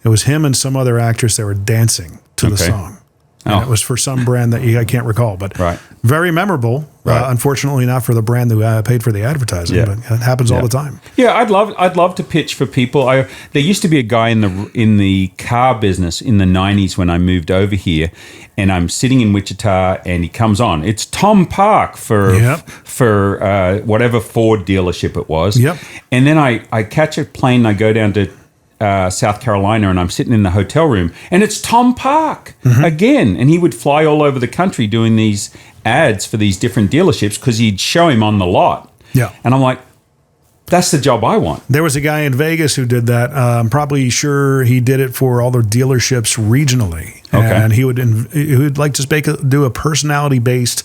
It was him and some other actress that were dancing to the song. And it was for some brand that I can't recall, but very memorable. Right. Unfortunately, not for the brand who paid for the advertising, but it happens all the time. Yeah, I'd love to pitch for people. There used to be a guy in the car business in the 90s when I moved over here, and I'm sitting in Wichita, and he comes on. It's Tom Park for whatever Ford dealership it was. Yep. And then I catch a plane, and I go down to South Carolina, and I'm sitting in the hotel room, and it's Tom Park again. And he would fly all over the country doing these ads for these different dealerships because he'd show him on the lot. Yeah. And I'm like, that's the job I want. There was a guy in Vegas who did that. I'm probably sure he did it for all the dealerships regionally. Okay. And he would like to do a personality-based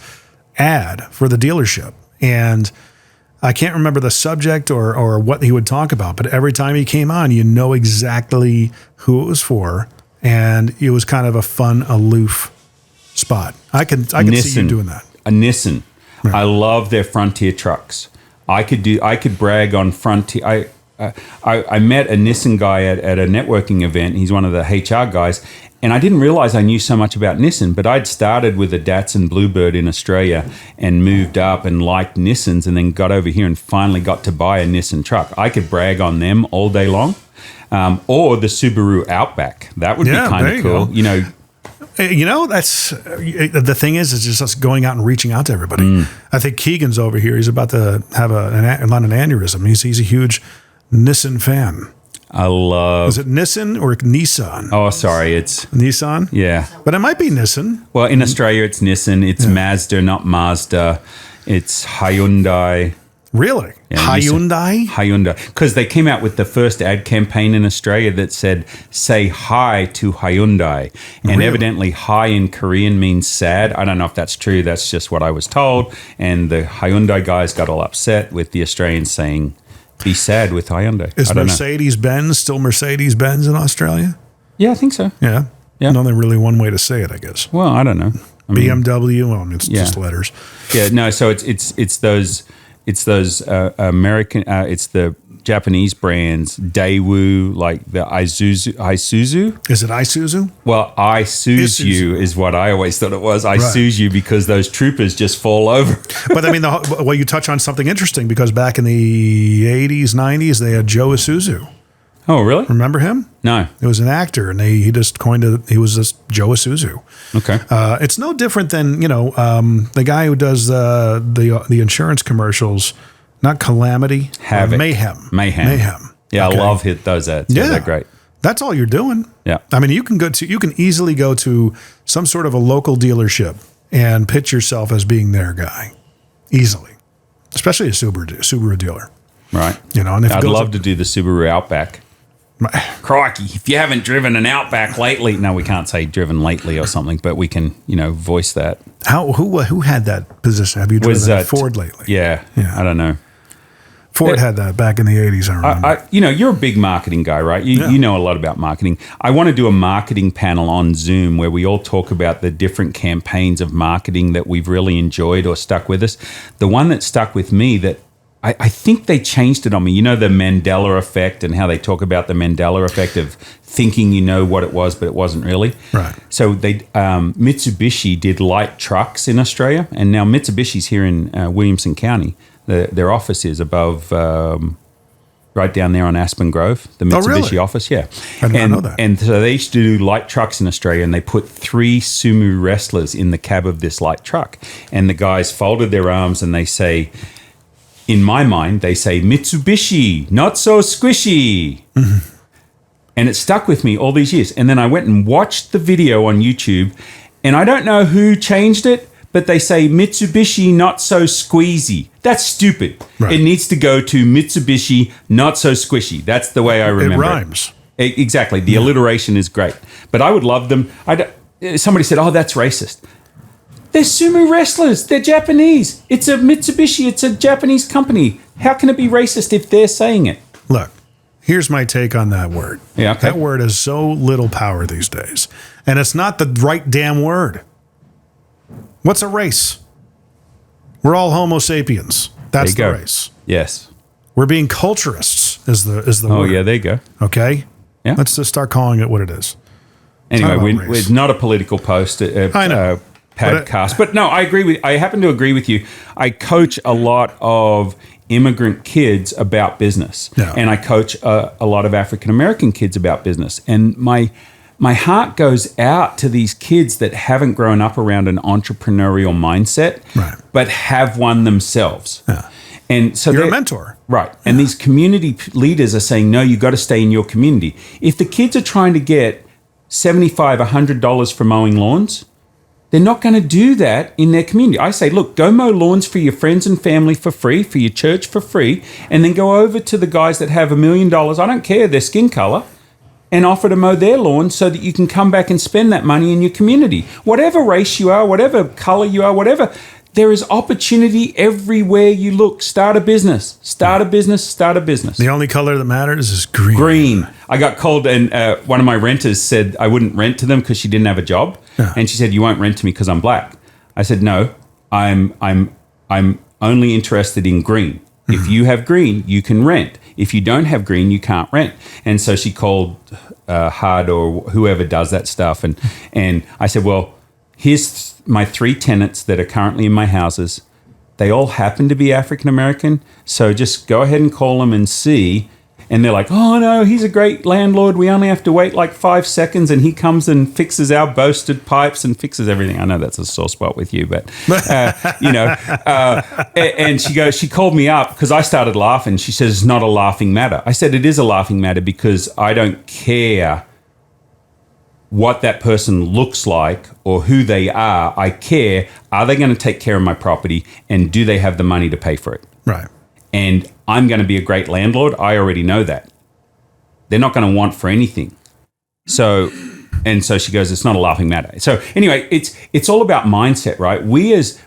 ad for the dealership. And I can't remember the subject or what he would talk about, but every time he came on, you know exactly who it was for, and it was kind of a fun, aloof spot. I can see you doing that. A Nissan. Right. I love their Frontier trucks. I could brag on Frontier. I met a Nissan guy at a networking event. He's one of the HR guys, and I didn't realize I knew so much about Nissan, but I'd started with a Datsun Bluebird in Australia and moved up and liked Nissans, and then got over here and finally got to buy a Nissan truck. I could brag on them all day long. Or the Subaru Outback. That would be kind of cool. That's the thing is just us going out and reaching out to everybody. I think Keegan's over here. He's about to have not an aneurysm. He's a huge Nissan fan. Is it Nissan or Nissan? Oh, sorry. It's Nissan? Yeah. But it might be Nissan. Well, in Australia, it's Nissan. It's Mazda, not Mazda. It's Hyundai. Really? Yeah, Hyundai? Hyundai. Because they came out with the first ad campaign in Australia that said, say hi to Hyundai. And evidently, hi in Korean means sad. I don't know if that's true. That's just what I was told. And the Hyundai guys got all upset with the Australians saying, be sad with Hyundai. Is Mercedes-Benz still Mercedes-Benz in Australia? Yeah, I think so. Yeah. There's only really one way to say it, I guess. Well, I don't know. BMW, it's just letters. Yeah, no, so it's those American, it's the Japanese brands, Daewoo, like the Isuzu. Is it Isuzu? Well, Isuzu is what I always thought it was. Isuzu because those troopers just fall over. But I mean, well, you touch on something interesting because back in the 80s, 90s, they had Joe Isuzu. Oh, really? Remember him? No. He was an actor, and he just he was this Joe Isuzu. Okay. It's no different than, the guy who does the insurance commercials, not Calamity. Havoc. Mayhem. Yeah, Okay. I love those ads. Yeah, they're great. That's all you're doing. Yeah. I mean, you can easily go to some sort of a local dealership and pitch yourself as being their guy. Easily. Especially a Subaru dealer. Right. And if I'd love to do the Subaru Outback. Crikey, if you haven't driven an Outback lately, no, we can't say driven lately or something, but we can, voice that. Who had that position? Have you driven a Ford lately? Yeah, I don't know. Ford had that back in the 80s, I remember. You're a big marketing guy, right? You know a lot about marketing. I want to do a marketing panel on Zoom where we all talk about the different campaigns of marketing that we've really enjoyed or stuck with us. The one that stuck with me that I think they changed it on me. The Mandela effect and how they talk about the Mandela effect of thinking you know what it was, but it wasn't really. Right. So Mitsubishi did light trucks in Australia, and now Mitsubishi's here in Williamson County. Their office is above, right down there on Aspen Grove, the Mitsubishi office. Yeah. I did not know that. And so they used to do light trucks in Australia, and they put 3 sumo wrestlers in the cab of this light truck. And the guys folded their arms and they say, in my mind, they say, Mitsubishi, not so squishy. Mm-hmm. And it stuck with me all these years. And then I went and watched the video on YouTube, and I don't know who changed it, but they say Mitsubishi, not so squeezy. That's stupid. Right. It needs to go to Mitsubishi, not so squishy. That's the way I remember it. Rhymes. Exactly. The alliteration is great. But I would love them. Somebody said, oh, that's racist. They're sumo wrestlers. They're Japanese. It's a Mitsubishi. It's a Japanese company. How can it be racist if they're saying it? Look, here's my take on that word. Yeah, okay. That word has so little power these days. And it's not the right damn word. What's a race? We're all Homo sapiens. That's the race. Yes. We're being culturists is the word. Oh, yeah, there you go. Okay? Yeah. Let's just start calling it what it is. Anyway, it's not a political post. I know. Podcast. But no, I happen to agree with you. I coach a lot of immigrant kids about business. Yeah. And I coach a lot of African-American kids about business. And my heart goes out to these kids that haven't grown up around an entrepreneurial mindset, right, but have one themselves. Yeah. And so you're a mentor. Right. Yeah. And these community leaders are saying, no, you got to stay in your community. If the kids are trying to get $75, $100 for mowing lawns, they're not going to do that in their community. I say, look, go mow lawns for your friends and family for free, for your church for free, and then go over to the guys that have $1 million, I don't care their skin color, and offer to mow their lawn so that you can come back and spend that money in your community. Whatever race you are, whatever color you are, whatever, there is opportunity everywhere you look. Start a business. Start a business. Start a business. The only color that matters is green. Green. I got called, and one of my renters said I wouldn't rent to them because she didn't have a job. Yeah. And she said, you won't rent to me because I'm black. I said, no, I'm only interested in green. Mm-hmm. If you have green, you can rent. If you don't have green, you can't rent. And so she called HUD or whoever does that stuff. And I said, well, here's my 3 tenants that are currently in my houses. They all happen to be African-American. So just go ahead and call them and see. And they're like, oh, no, he's a great landlord. We only have to wait like 5 seconds, and he comes and fixes our boasted pipes and fixes everything. I know that's a sore spot with you, but, and she called me up because I started laughing. She says, it's not a laughing matter. I said, it is a laughing matter because I don't care what that person looks like or who they are. I care, are they going to take care of my property, and do they have the money to pay for it? Right. And I'm going to be a great landlord. I already know that. They're not going to want for anything. So she goes, it's not a laughing matter. So anyway, it's all about mindset, right? We as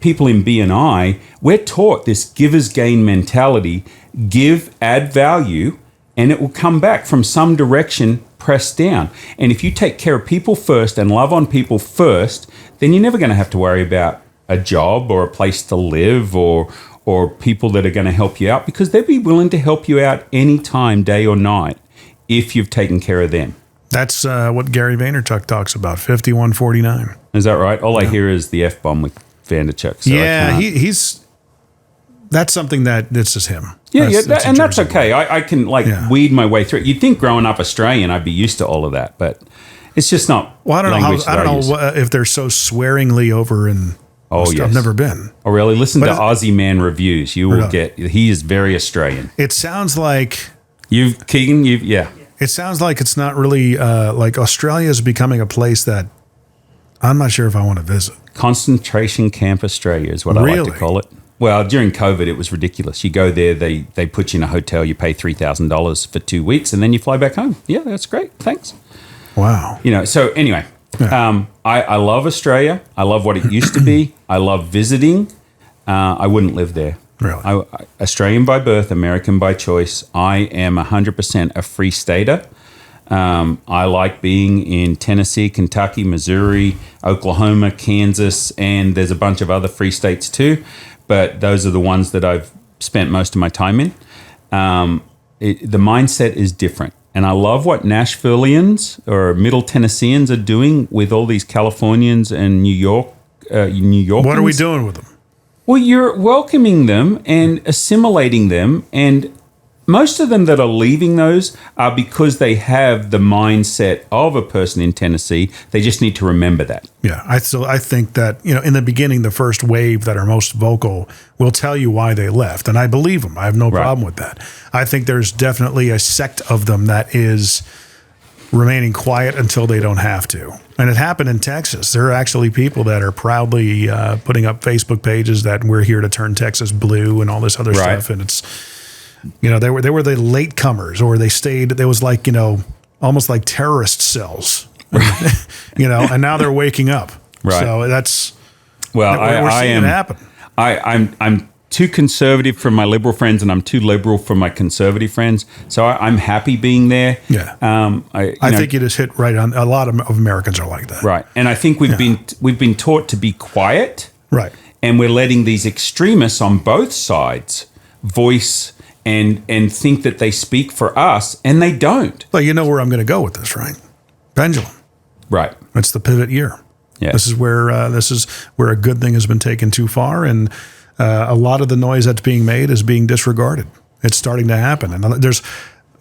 people in B&I, we're taught this giver's gain mentality. Give, add value, and it will come back from some direction, pressed down. And if you take care of people first and love on people first, then you're never going to have to worry about a job or a place to live or or people that are going to help you out, because they'd be willing to help you out anytime, day or night, if you've taken care of them. That's what Gary Vaynerchuk talks about, 5149. Is that right? All I hear is the F-bomb with Vaynerchuk. So he's... That's something that's just him. Yeah, That's that's okay. I can weed my way through it. You'd think growing up Australian, I'd be used to all of that, but it's just not. Well, I don't know if they're so swearingly over in. Oh, yes. I've never been. Oh, really? Listen to Aussie Man Reviews. You will get. He is very Australian. It sounds like Keegan. It sounds like it's not really like Australia is becoming a place that I'm not sure if I want to visit. Concentration camp Australia is what I like to call it. Well, during COVID, it was ridiculous. You go there, they put you in a hotel, you pay $3,000 for 2 weeks, and then you fly back home. Yeah, that's great. Thanks. Wow. So anyway, I love Australia. I love what it used to be. I love visiting. I wouldn't live there. Really? Australian by birth, American by choice. I am 100% a free stater. I like being in Tennessee, Kentucky, Missouri, Oklahoma, Kansas, and there's a bunch of other free states too. But those are the ones that I've spent most of my time in. The mindset is different. And I love what Nashvillians or Middle Tennesseans are doing with all these Californians and New Yorkers. What are we doing with them? Well, you're welcoming them and assimilating them. And most of them that are leaving those are because they have the mindset of a person in Tennessee. They just need to remember that. Yeah, I think that, in the beginning, the first wave that are most vocal will tell you why they left. And I believe them. I have no problem with that. I think there's definitely a sect of them that is remaining quiet until they don't have to. And it happened in Texas. There are actually people that are proudly putting up Facebook pages that we're here to turn Texas blue and all this other stuff. And it's... they were the latecomers, or they stayed. There was like, almost like terrorist cells, and now they're waking up. Right. So that's we're seeing it happen. I'm too conservative for my liberal friends, and I'm too liberal for my conservative friends. So I'm happy being there. Yeah. I think you just hit right on. A lot of Americans are like that. Right. And I think we've been taught to be quiet. Right. And we're letting these extremists on both sides voice and think that they speak for us, and they don't. Well, you know where I'm going to go with this, right? Pendulum. Right. It's the pivot year. Yeah. This is where a good thing has been taken too far, and a lot of the noise that's being made is being disregarded. It's starting to happen, and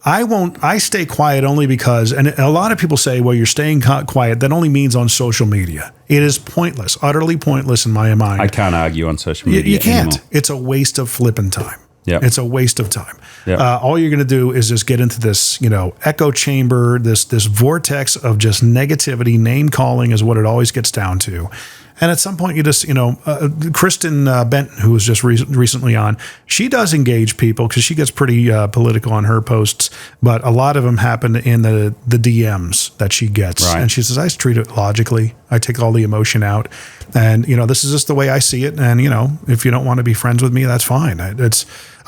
I stay quiet only because, and a lot of people say, well, you're staying quiet. That only means on social media. It is pointless, utterly pointless in my mind. I can't argue on social media. You can't. Anymore. It's a waste of flipping time. Yep. It's a waste of time. Yep. All you're going to do is just get into this, echo chamber, this vortex of just negativity. Name calling is what it always gets down to. And at some point, you just, Kristen Benton, who was just recently on, she does engage people because she gets pretty political on her posts. But a lot of them happen in the DMs that she gets. Right. And she says, I just treat it logically. I take all the emotion out. And, this is just the way I see it. And, if you don't want to be friends with me, that's fine.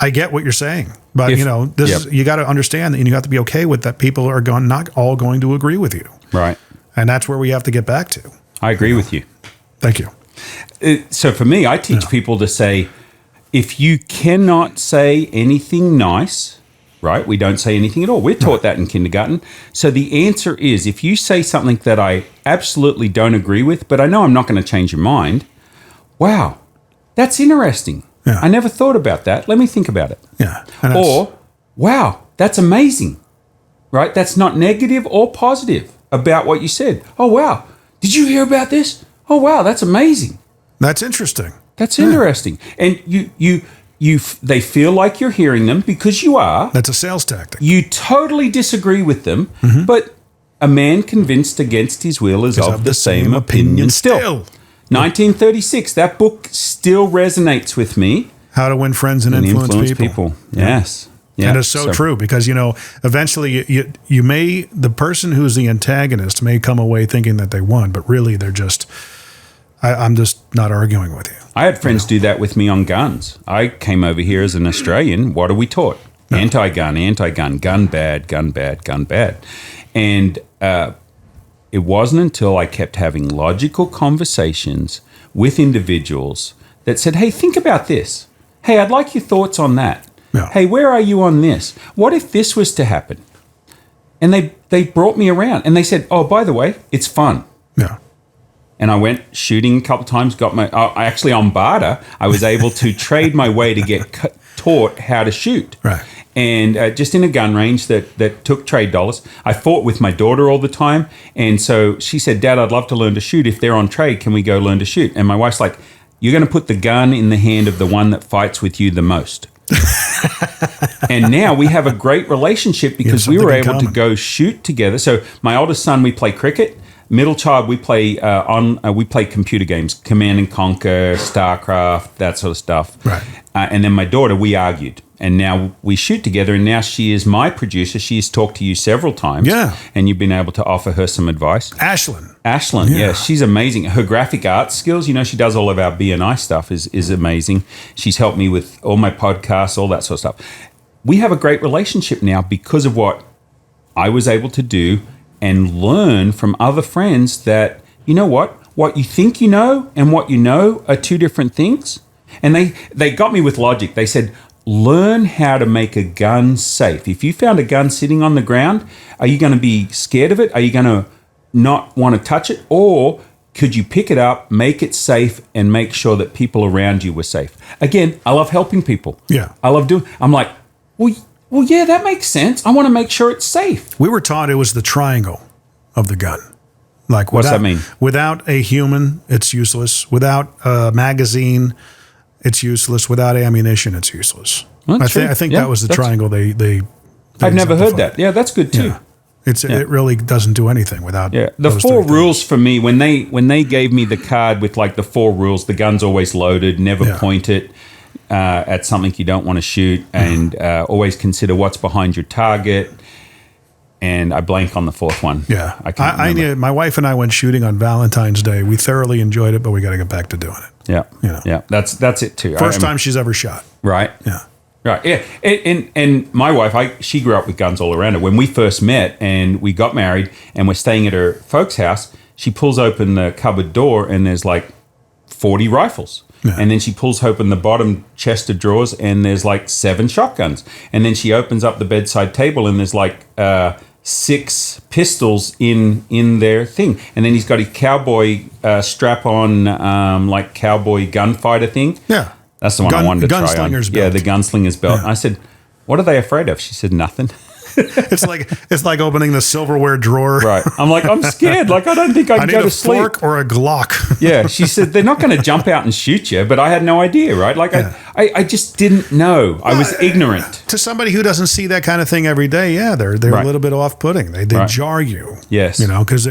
I get what you're saying. But, you got to understand that, and you have to be okay with that. People are not all going to agree with you. Right. And that's where we have to get back to. I agree with you. Thank you. So for me, I teach people to say, if you cannot say anything nice, right? We don't say anything at all. We're taught that in kindergarten. So the answer is, if you say something that I absolutely don't agree with, but I know I'm not going to change your mind, wow, that's interesting. Yeah. I never thought about that. Let me think about it. Yeah. Or, wow, that's amazing, right? That's not negative or positive about what you said. Oh, wow. Did you hear about this? Oh, wow, that's amazing. That's interesting. That's interesting. And they feel like you're hearing them because you are. That's a sales tactic. You totally disagree with them, but a man convinced against his will is of the same opinion still. 1936, that book still resonates with me. How to Win Friends and Influence People. Yes. Yeah. And it's so true because, eventually the person who's the antagonist may come away thinking that they won, but really they're just, I'm just not arguing with you. I had friends do that with me on guns. I came over here as an Australian. What are we taught? No. Anti-gun, gun bad, gun bad, gun bad. And it wasn't until I kept having logical conversations with individuals that said, hey, think about this. Hey, I'd like your thoughts on that. Yeah. Hey, where are you on this? What if this was to happen? And they brought me around and they said, oh, by the way, it's fun. Yeah. And I went shooting a couple times, got my, actually on Barter, I was able to trade my way to get taught how to shoot. Right. And just in a gun range that took trade dollars. I fought with my daughter all the time. And so she said, Dad, I'd love to learn to shoot. If they're on trade, can we go learn to shoot? And my wife's like, you're going to put the gun in the hand of the one that fights with you the most. And now we have a great relationship because we were able to go shoot together. So my oldest son, we play cricket. Middle child, we play we play computer games, Command and Conquer, StarCraft, that sort of stuff. Right. And then my daughter, we argued, and now we shoot together. And now she is my producer. She has talked to you several times. Yeah. And you've been able to offer her some advice. Ashlyn, yeah, she's amazing. Her graphic art skills, she does all of our BNI stuff, is amazing. She's helped me with all my podcasts, all that sort of stuff. We have a great relationship now because of what I was able to do and learn from other friends that, you know what you think you know and what you know are two different things. And they got me with logic. They said, learn how to make a gun safe. If you found a gun sitting on the ground, are you going to be scared of it? Are you going to not want to touch it? Or could you pick it up, make it safe, and make sure that people around you were safe? Again, I love helping people. Yeah. I'm like, well, yeah, that makes sense. I want to make sure it's safe. We were taught it was the triangle of the gun. Like, what's that mean? Without a human, it's useless. Without a magazine, it's useless. Without ammunition, it's useless. Well, I think that was the triangle they I've never heard that. Yeah, that's good too. Yeah. It really doesn't do anything without. Yeah, the 4 rules for me when they gave me the card with like the 4 rules, the gun's always loaded, never point it at something you don't want to shoot, and always consider what's behind your target. And I blank on the 4th one. Yeah, I can't remember. My wife and I went shooting on Valentine's Day. We thoroughly enjoyed it, but we got to get back to doing it. Yeah, yeah, that's it too. First time she's ever shot. Right. Yeah. Right. Yeah. And my wife, she grew up with guns all around her. When we first met and we got married and we're staying at her folks' house, she pulls open the cupboard door and there's like 40 rifles. Yeah. And then she pulls open the bottom chest of drawers and there's like 7 shotguns. And then she opens up the bedside table and there's like 6 pistols in their thing. And then he's got his cowboy strap on, like cowboy gunfighter thing. Yeah. That's the one I wanted to try on. Gunslinger's belt. Yeah, the gunslinger's belt. Yeah. I said, what are they afraid of? She said, nothing. It's like opening the silverware drawer. Right. I'm like, I'm scared. Like, I don't think I can go to sleep. I need a fork or a Glock. Yeah. She said, they're not going to jump out and shoot you, but I had no idea, right? Like, I just didn't know. I was ignorant. To somebody who doesn't see that kind of thing every day, yeah, they're a little bit off-putting. They jar you. Yes. Because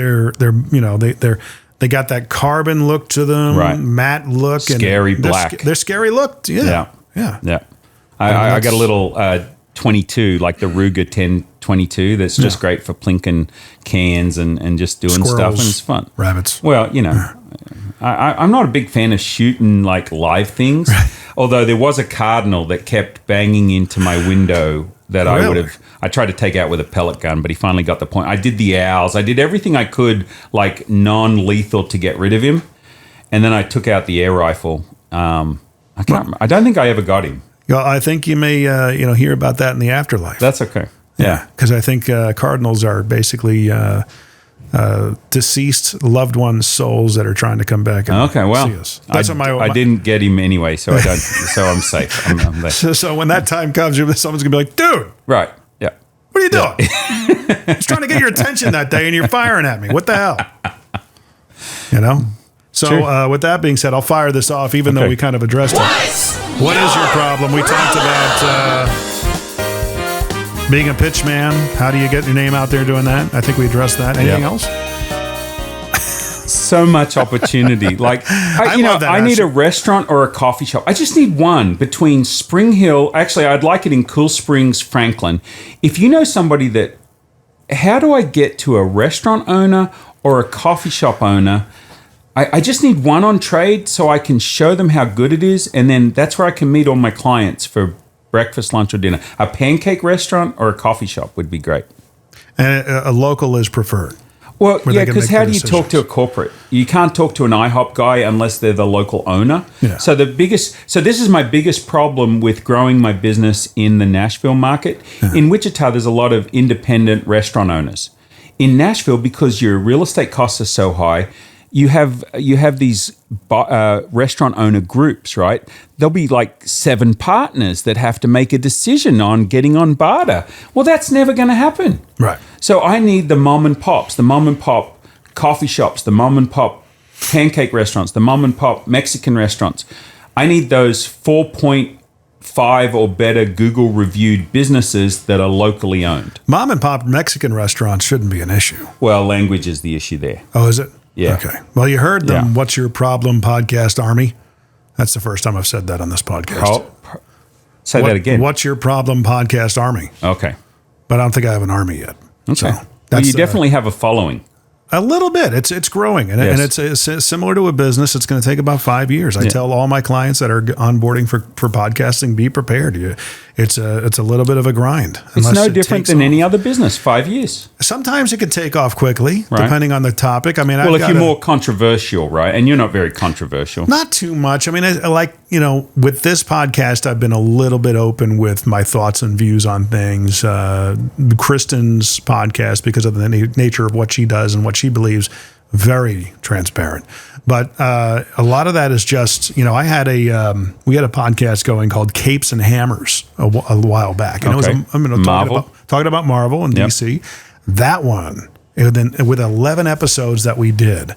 they got that carbon look to them, matte look. Scary and black. They're scary looked. Yeah. I got a little 22, like the Ruger 1022, that's just great for plinking cans and just doing Squirrels, stuff, and it's fun. Rabbits. Well, I'm not a big fan of shooting like live things, although there was a cardinal that kept banging into my window that I tried to take out with a pellet gun, but he finally got the point. I did the owls. I did everything I could, like non-lethal, to get rid of him. And then I took out the air rifle. I can't remember. I don't think I ever got him. Well, I think you may hear about that in the afterlife. That's okay. Yeah, because I think cardinals are basically deceased loved ones' souls that are trying to come back and see us. That's I didn't get him anyway, so I don't. So I'm safe. I'm there. So when that time comes, someone's gonna be like, "Dude, right? Yeah, what are you doing? I was trying to get your attention that day, and you're firing at me. What the hell?" So with that being said, I'll fire this off, even though we kind of addressed it. What is your problem? We talked about being a pitch man. How do you get your name out there doing that? I think we addressed that. Anything else? So much opportunity. Like, I need a restaurant or a coffee shop. I just need one between Spring Hill. Actually, I'd like it in Cool Springs, Franklin. If you know somebody how do I get to a restaurant owner or a coffee shop owner? I just need one on trade so I can show them how good it is, and then that's where I can meet all my clients for breakfast, lunch, or dinner. A pancake restaurant or a coffee shop would be great. And a local is preferred. Well, where yeah, they can because make how the do you talk to a decisions. corporate? You can't talk to an IHOP guy unless they're the local owner. Yeah. So this is my biggest problem with growing my business in the Nashville market. Yeah. In Wichita, there's a lot of independent restaurant owners. In Nashville, because your real estate costs are so high, you have these restaurant owner groups, right? There'll be like 7 partners that have to make a decision on getting on Barter. Well, that's never going to happen. Right. So I need the mom and pops, the mom and pop coffee shops, the mom and pop pancake restaurants, the mom and pop Mexican restaurants. I need those 4.5 or better Google reviewed businesses that are locally owned. Mom and pop Mexican restaurants shouldn't be an issue. Well, language is the issue there. Oh, is it? Yeah. Okay. Well, you heard them. Yeah. What's Your Problem podcast army? That's the first time I've said that on this podcast. Say that again. What's Your Problem podcast army? Okay. But I don't think I have an army yet. Okay. So Well, that's, you definitely have a following. a little bit. It's growing, and, Yes. and it's similar to a business. It's going to take about 5 years. I tell all my clients that are onboarding for podcasting, be prepared. It's a little bit of a grind. It's unless no it different takes than off. any other business. 5 years. Sometimes it can take off quickly, Right. depending on the topic. I mean, Well, if you're more controversial, right? And you're not very controversial. not too much. I mean, with this podcast, I've been a little bit open with my thoughts and views on things. Kristen's podcast, because of the nature of what she does and what she believes, very transparent. But a lot of that is just, we had a podcast going called Capes and Hammers a while back. And Okay. it was talking about Marvel and Yep. DC. That one, and then with 11 episodes that we did,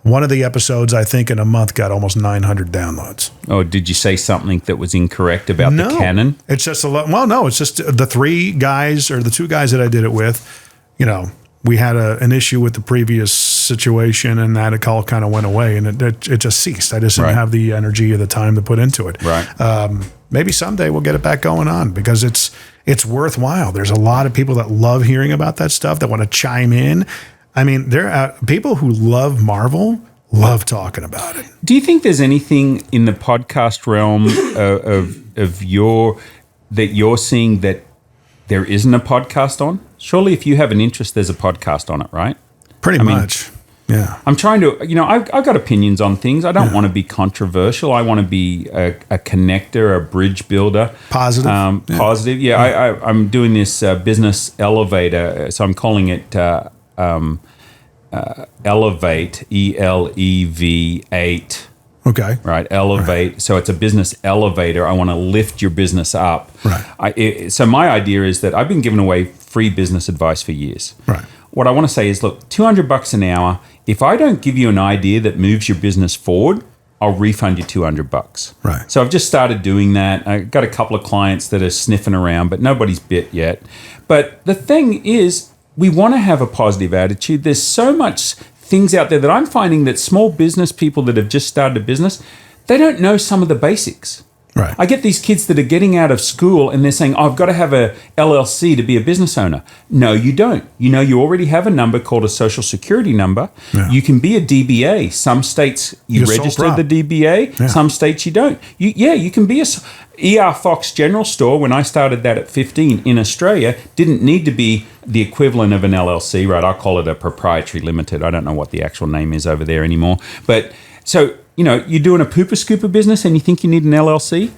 one of the episodes, I think, in a month got almost 900 downloads. Oh, did you say something that was incorrect about the canon? It's just a lot. Well, no, it's just the 3 guys or the 2 guys that I did it with, we had an issue with the previous situation, and that all kind of went away, and it just ceased. I just didn't Right. have the energy or the time to put into it. Right. Maybe someday we'll get it back going on, because it's worthwhile. There's a lot of people that love hearing about that stuff, that want to chime in. I mean, there are people who love Marvel, love talking about it. Do you think there's anything in the podcast realm that you're seeing that there isn't a podcast on? Surely, if you have an interest, there's a podcast on it, right? Pretty much. Yeah. I'm trying to, I've got opinions on things. I don't want to be controversial. I want to be a connector, a bridge builder. Positive. Positive. Yeah, I'm doing this business elevator. So I'm calling it Elevate, ELEV8. Okay. Right, elevate. Right. So it's a business elevator. I want to lift your business up. Right. So my idea is that I've been giving away free business advice for years. Right. What I want to say is, look, $200 an hour. If I don't give you an idea that moves your business forward, I'll refund you $200. Right. So I've just started doing that. I got a couple of clients that are sniffing around, but nobody's bit yet. But the thing is, we want to have a positive attitude. There's so much things out there that I'm finding that small business people that have just started a business, they don't know some of the basics. Right. I get these kids that are getting out of school and they're saying, I've got to have a LLC to be a business owner. No, you don't. You already have a number called a social security number. Yeah. You can be a DBA. Some states you register the DBA. Yeah. Some states you don't. You can be a ER Fox General Store. When I started that at 15 in Australia, didn't need to be the equivalent of an LLC, right? I'll call it a proprietary limited. I don't know what the actual name is over there anymore. But so, you're doing a pooper scooper business and you think you need an LLC?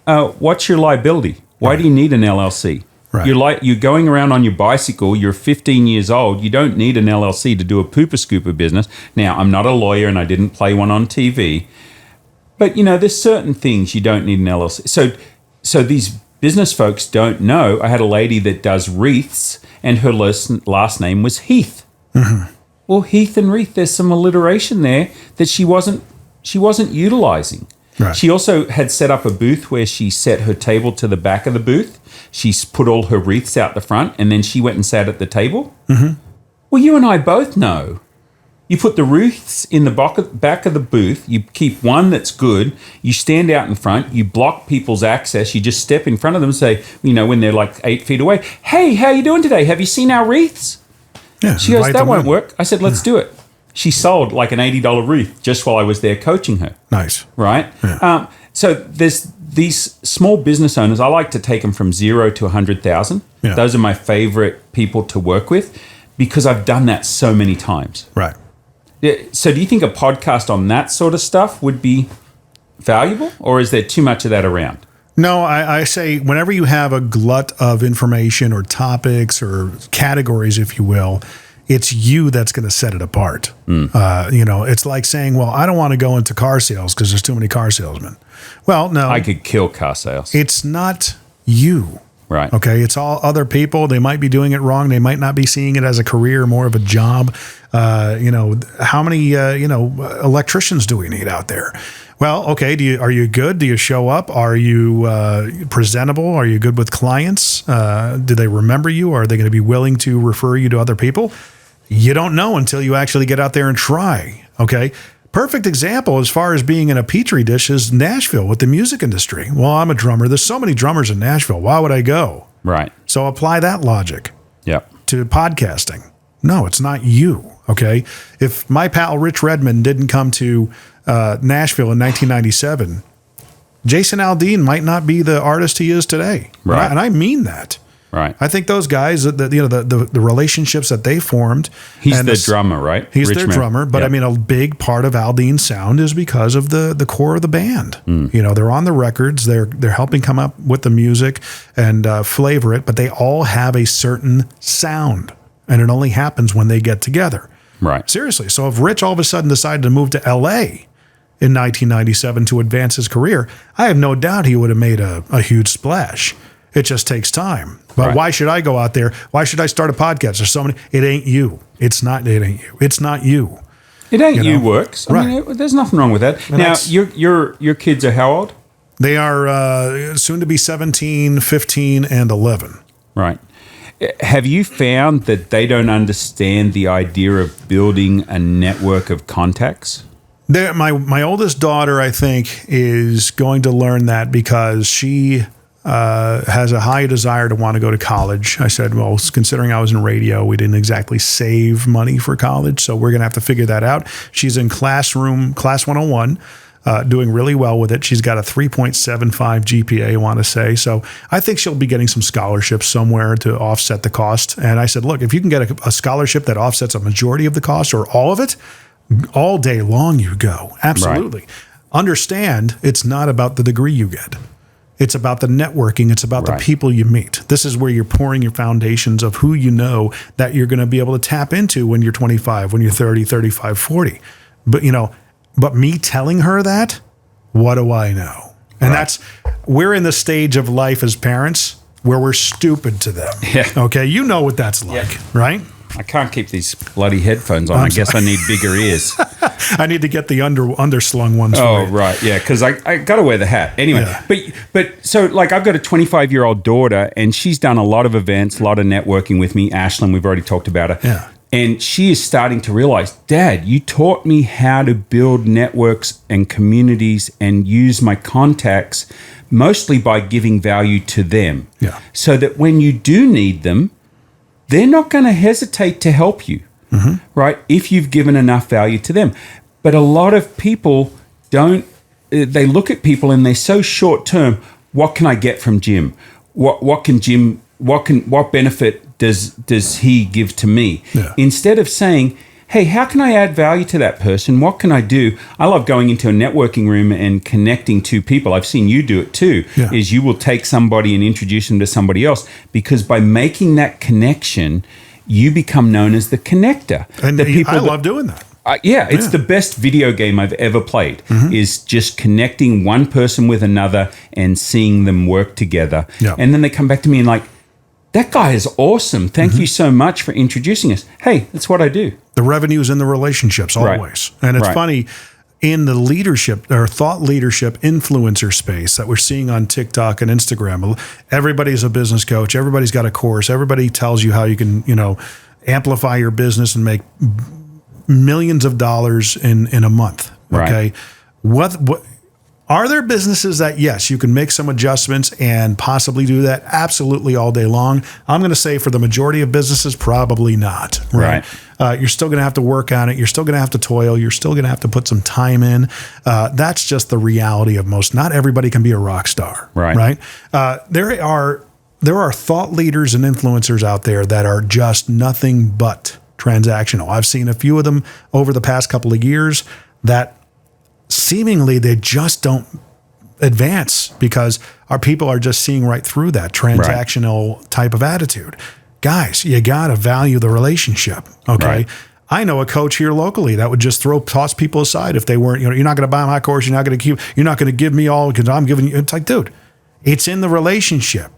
What's your liability? Why do you need an LLC? Right. You're going around on your bicycle. You're 15 years old. You don't need an LLC to do a pooper scooper business. Now, I'm not a lawyer and I didn't play one on TV. But, there's certain things you don't need an LLC. So these business folks don't know. I had a lady that does wreaths and her last name was Heath. Mm-hmm. Well, Heath and wreath, there's some alliteration there that she wasn't utilizing. Right. She also had set up a booth where she set her table to the back of the booth. She's put all her wreaths out the front, and then she went and sat at the table. Mm-hmm. Well, you and I both know. You put the wreaths in the back of the booth. You keep one that's good. You stand out in front. You block people's access. You just step in front of them and say, when they're like 8 feet away, hey, how you doing today? Have you seen our wreaths? Yeah, she goes, that won't work. I said, let's do it. She sold like an $80 wreath just while I was there coaching her. Nice. Right? Yeah. So there's these small business owners. I like to take them from 0 to 100,000. Yeah. Those are my favorite people to work with because I've done that so many times. Right. So do you think a podcast on that sort of stuff would be valuable, or is there too much of that around? No, I say whenever you have a glut of information or topics or categories, if you will, it's you that's going to set it apart. It's like saying, well, I don't want to go into car sales because there's too many car salesmen. Well, no. I could kill car sales. It's not you. Right. Okay. It's all other people. They might be doing it wrong. They might not be seeing it as a career, more of a job. How many, electricians do we need out there? Well, okay. Are you good? Do you show up? Are you presentable? Are you good with clients? Do they remember you? Are they going to be willing to refer you to other people? You don't know until you actually get out there and try. Okay. Perfect example as far as being in a petri dish is Nashville with the music industry. Well, I'm a drummer. There's so many drummers in Nashville. Why would I go? Right. So apply that logic to podcasting. No, it's not you. Okay. If my pal Rich Redmond didn't come to Nashville in 1997, Jason Aldean might not be the artist he is today. Right. And I mean that. Right. I think those guys, the relationships that they formed. He's the drummer, right? He's Rich their Man. drummer, but Yep. I mean, a big part of Aldean's sound is because of the core of the band. They're on the records. They're helping come up with the music and flavor it, but they all have a certain sound, and it only happens when they get together. Right. Seriously. So if Rich all of a sudden decided to move to L.A. in 1997 to advance his career, I have no doubt he would have made a huge splash. It just takes time. But Right. why should I go out there? Why should I start a podcast? There's so many. It ain't you. It ain't you. It's not you. It ain't you know? works. I Right. mean, there's nothing wrong with that. And Now, that's- your kids are how old? They are soon to be 17, 15, and 11. Right. Have you found that they don't understand the idea of building a network of contacts? My oldest daughter, I think, is going to learn that because she has a high desire to want to go to college. I said, well, considering I was in radio, we didn't exactly save money for college, so we're going to have to figure that out. She's in class 101, doing really well with it. She's got a 3.75 GPA, I want to say. So I think she'll be getting some scholarships somewhere to offset the cost. And I said, look, if you can get a scholarship that offsets a majority of the cost or all of it, all day long you go. Absolutely. Right. Understand it's not about the degree you get. It's about the networking. It's about Right. the people you meet. This is where you're pouring your foundations of who you know that you're going to be able to tap into when you're 25, when you're 30, 35, 40. But me telling her that, what do I know? And Right. we're in the stage of life as parents where we're stupid to them. Yeah. Okay. You know what that's like, right? I can't keep these bloody headphones on. I guess I need bigger ears. I need to get the underslung ones for Oh, you. right. Yeah, because I got to wear the hat. Anyway, Yeah. but so like I've got a 25-year-old daughter, and she's done a lot of events, a lot of networking with me. Ashlyn, we've already talked about her. Yeah. And she is starting to realize, Dad, you taught me how to build networks and communities and use my contacts mostly by giving value to them. Yeah. So that when you do need them, they're not going to hesitate to help you, right? If you've given enough value to them. But a lot of people don't, they look at people and they're so short term. What can I get from Jim? What benefit does he give to me? Yeah. Instead of saying, hey, how can I add value to that person? What can I do? I love going into a networking room and connecting to people. I've seen you do it too, Yeah. is you will take somebody and introduce them to somebody else, because by making that connection, you become known as the connector. And the I love doing that. It's the best video game I've ever played, is just connecting one person with another and seeing them work together. Yeah. And then they come back to me and like, that guy is awesome. Thank you so much for introducing us. Hey, that's what I do. The revenue is in the relationships Right. always. And it's Right. funny, in the leadership or thought leadership influencer space that we're seeing on TikTok and Instagram, everybody's a business coach. Everybody's got a course. Everybody tells you how you can, amplify your business and make millions of dollars in a month. Right. Okay. What are there businesses that, yes, you can make some adjustments and possibly do that absolutely all day long? I'm going to say for the majority of businesses, probably not. Right. You're still going to have to work on it. You're still going to have to toil. You're still going to have to put some time in. That's just the reality of most. Not everybody can be a rock star. Right. There are there are thought leaders and influencers out there that are just nothing but transactional. I've seen a few of them over the past couple of years that seemingly they just don't advance because our people are just seeing right through that transactional type of attitude. Guys, you got to value the relationship. Okay. Right. I know a coach here locally that would just toss people aside if they weren't, you're not going to buy my course. You're not going to give me all because I'm giving you. It's like, dude, it's in the relationship.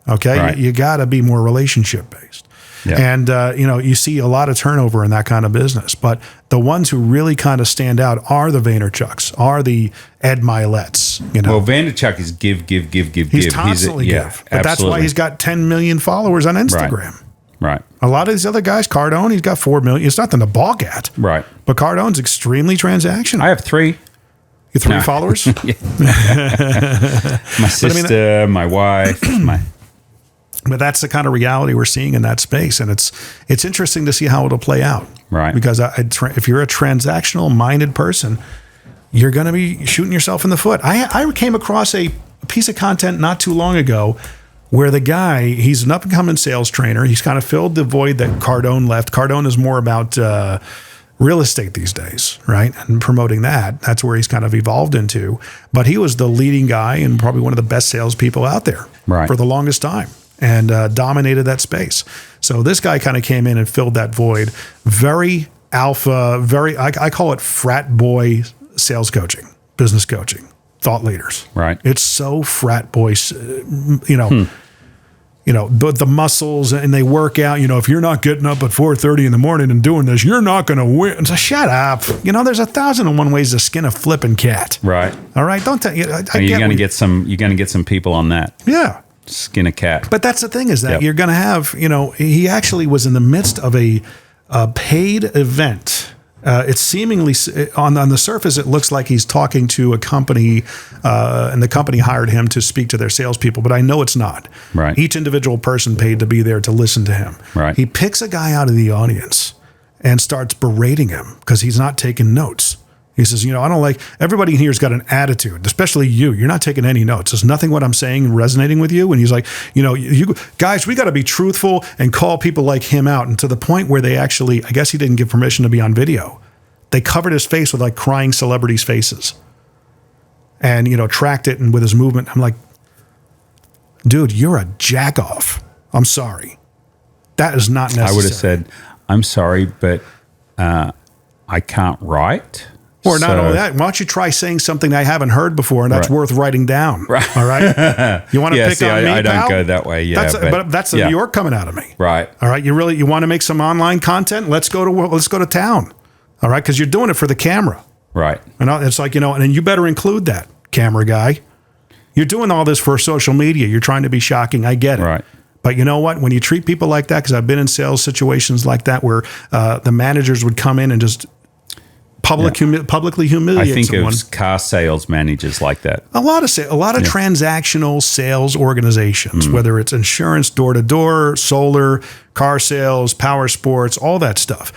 Okay. Right. You got to be more relationship based. Yeah. And, you see a lot of turnover in that kind of business, but the ones who really kind of stand out are the Vaynerchuks, are the Ed Miletts, Well, Vaynerchuk is give. He's constantly give. But that's why he's got 10 million followers on Instagram. Right. A lot of these other guys, Cardone, he's got 4 million. It's nothing to balk at. Right. But Cardone's extremely transactional. I have 3. You 3 followers? My sister, my wife, But that's the kind of reality we're seeing in that space, and it's interesting to see how it'll play out. Right. Because if you're a transactional-minded person, you're going to be shooting yourself in the foot. I came across a piece of content not too long ago where the guy, he's an up-and-coming sales trainer. He's kind of filled the void that Cardone left. Cardone is more about real estate these days, right? And promoting that. That's where he's kind of evolved into. But he was the leading guy and probably one of the best salespeople out there for the longest time. And dominated that space. So this guy kind of came in and filled that void. Very alpha, I call it frat boy sales coaching, business coaching, thought leaders. Right. It's so frat boy, the muscles and they work out. If you're not getting up at 4:30 in the morning and doing this, you're not going to win. So shut up. There's 1,001 ways to skin a flipping cat. Right. All right. Don't tell you. You're going to get some people on that. Yeah. Skin a cat. But that's the thing is that you're going to have, he actually was in the midst of a paid event. It's seemingly on the surface, it looks like he's talking to a company and the company hired him to speak to their salespeople, but I know it's not. Right. Each individual person paid to be there to listen to him. Right. He picks a guy out of the audience and starts berating him because he's not taking notes. He says, I don't like, everybody in here's got an attitude, especially you. You're not taking any notes. There's nothing what I'm saying resonating with you. And he's like, you guys, we got to be truthful and call people like him out. And to the point where they actually, I guess he didn't give permission to be on video. They covered his face with like crying celebrities' faces and, tracked it and with his movement. I'm like, dude, you're a jack off. I'm sorry. That is not necessary. I would have said, I'm sorry, but I can't write. Or not only that, why don't you try saying something I haven't heard before, and that's worth writing down. Right. All right. You want to pick on me, I don't pal? go that way. Yeah, but that's New York coming out of me. Right. All right. You want to make some online content? Let's go to town. All right, because you're doing it for the camera. Right. And it's like and then you better include that camera guy. You're doing all this for social media. You're trying to be shocking. I get it. Right. But you know what? When you treat people like that, because I've been in sales situations like that where the managers would come in and just publicly humiliate I think someone. of car sales managers like that. A lot of transactional sales organizations, whether it's insurance, door to door, solar, car sales, power sports, all that stuff.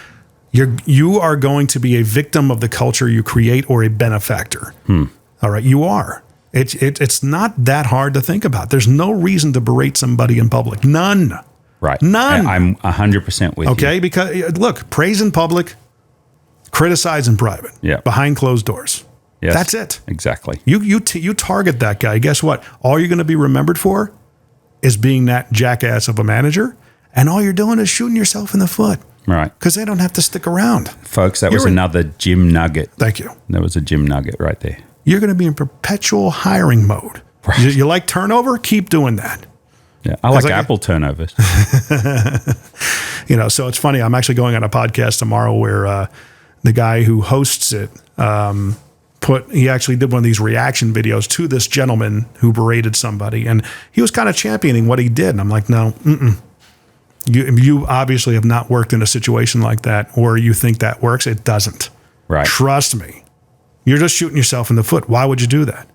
You are going to be a victim of the culture you create or a benefactor. All right, you are. It's not that hard to think about. There's no reason to berate somebody in public. None. Right. None. I'm 100% with you. Okay, because look, praise in public, criticize in private. Yeah. Behind closed doors. Yes, that's it. Exactly. You target that guy. Guess what? All you're going to be remembered for is being that jackass of a manager, and all you're doing is shooting yourself in the foot. Right. Because they don't have to stick around. Folks, that was another gym nugget. Thank you. That was a gym nugget right there. You're going to be in perpetual hiring mode. Right. You like turnover? Keep doing that. Yeah, I like Apple turnovers. So it's funny. I'm actually going on a podcast tomorrow where the guy who hosts it he actually did one of these reaction videos to this gentleman who berated somebody, and he was kind of championing what he did. And I'm like, no, You obviously have not worked in a situation like that, or you think that works. It doesn't. Right. Trust me. You're just shooting yourself in the foot. Why would you do that?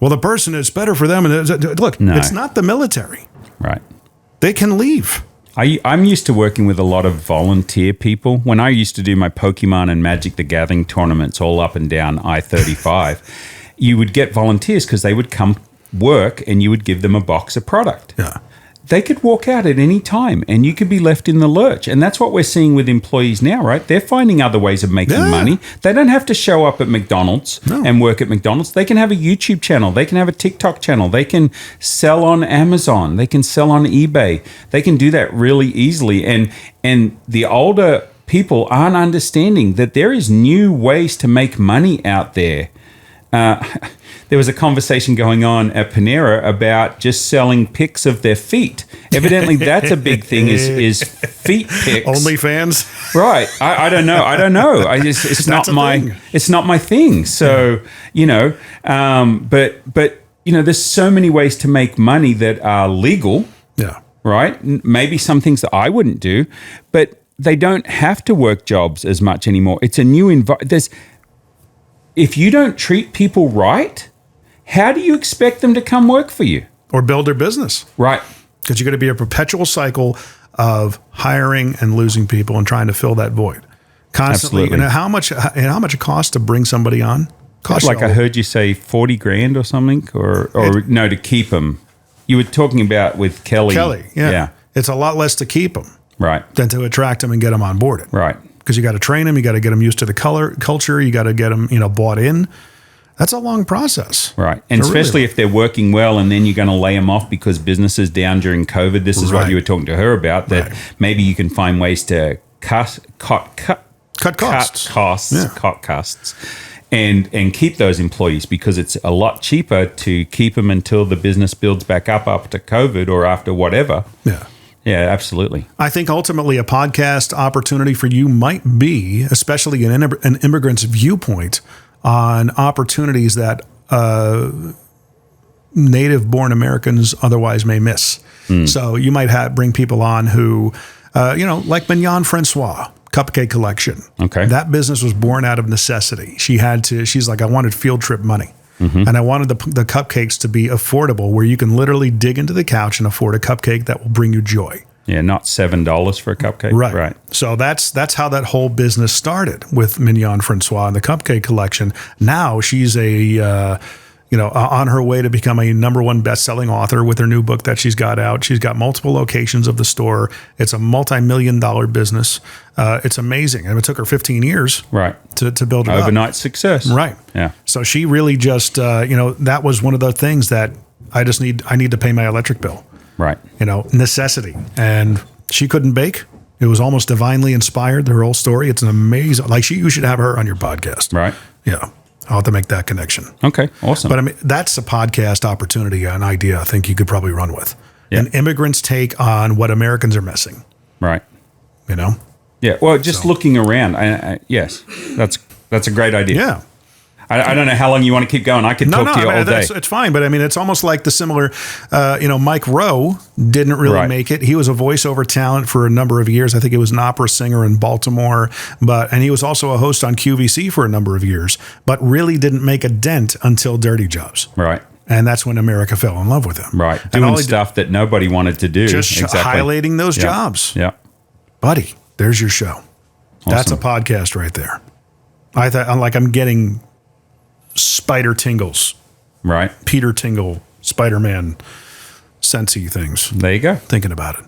Well, the person, it's better for them. And look, It's not the military. Right. They can leave. I'm used to working with a lot of volunteer people. When I used to do my Pokemon and Magic the Gathering tournaments all up and down I-35, you would get volunteers because they would come work and you would give them a box of product. Yeah. they could walk out at any time and you could be left in the lurch. And that's what we're seeing with employees now, right? They're finding other ways of making money. They don't have to show up at McDonald's and work at McDonald's. They can have a YouTube channel. They can have a TikTok channel. They can sell on Amazon. They can sell on eBay. They can do that really easily. And the older people aren't understanding that there is new ways to make money out there. There was a conversation going on at Panera about just selling pics of their feet. Evidently, that's a big thing. Is feet pics? OnlyFans, right? I don't know. It's not my thing. So but there's so many ways to make money that are legal. Yeah. Right. Maybe some things that I wouldn't do, but they don't have to work jobs as much anymore. It's a new environment. If you don't treat people right, how do you expect them to come work for you? Or build their business. Right. Because you're going to be a perpetual cycle of hiring and losing people and trying to fill that void. Constantly. Absolutely. And how much it costs to bring somebody on? I heard you say 40 grand or something, or to keep them. You were talking about with Kelly. Yeah. It's a lot less to keep them. Right. Than to attract them and get them on board. Right. Because you got to train them, you got to get them used to the culture, you got to get them, bought in. That's a long process. Right. And especially if they're working well and then you're going to lay them off because business is down during COVID. This is what you were talking to her about, that maybe you can find ways to cut costs and keep those employees, because it's a lot cheaper to keep them until the business builds back up after COVID or after whatever. Yeah. Yeah, absolutely. I think ultimately a podcast opportunity for you might be, especially an immigrant's viewpoint on opportunities that native-born Americans otherwise may miss. So you might bring people on who, like Mignon Francois, Cupcake Collection. Okay. That business was born out of necessity. She's like, I wanted field trip money. Mm-hmm. And I wanted the cupcakes to be affordable, where you can literally dig into the couch and afford a cupcake that will bring you joy. Yeah, not $7 for a cupcake. Right. So that's how that whole business started with Mignon Francois and the Cupcake Collection. Now she's on her way to become a #1 best-selling author with her new book that she's got out. She's got multiple locations of the store. It's a multi-million-dollar business. It's amazing. And it took her 15 years to build it overnight success. Right. Yeah. So she really just, that was one of the things that I need to pay my electric bill. Right. Necessity. And she couldn't bake. It was almost divinely inspired, her whole story. It's an amazing, you should have her on your podcast. Right. Yeah. I'll have to make that connection. Okay, awesome. But I mean, that's a podcast opportunity, an idea I think you could probably run with. Yeah. An immigrant's take on what Americans are missing. Right. Yeah. Well, just looking around, yes, that's a great idea. Yeah. I don't know how long you want to keep going. I could talk to you all day. It's fine, but I mean, it's almost like the similar, Mike Rowe didn't really make it. He was a voiceover talent for a number of years. I think he was an opera singer in Baltimore, and he was also a host on QVC for a number of years, but really didn't make a dent until Dirty Jobs. Right. And that's when America fell in love with him. Right. Doing stuff that nobody wanted to do. Just highlighting those jobs. Yeah. Buddy, there's your show. Awesome. That's a podcast right there. I thought, I'm getting Spider Tingles. Right. Peter Tingle, Spider-Man, Sensei things. There you go. Thinking about it.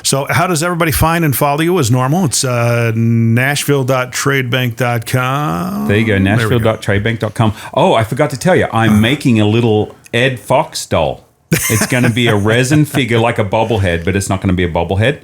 So how does everybody find and follow you as normal? It's nashville.tradebank.com. There you go, nashville.tradebank.com. Oh, I forgot to tell you, I'm making a little Ed Fox doll. It's going to be a resin figure like a bobblehead, but it's not going to be a bobblehead.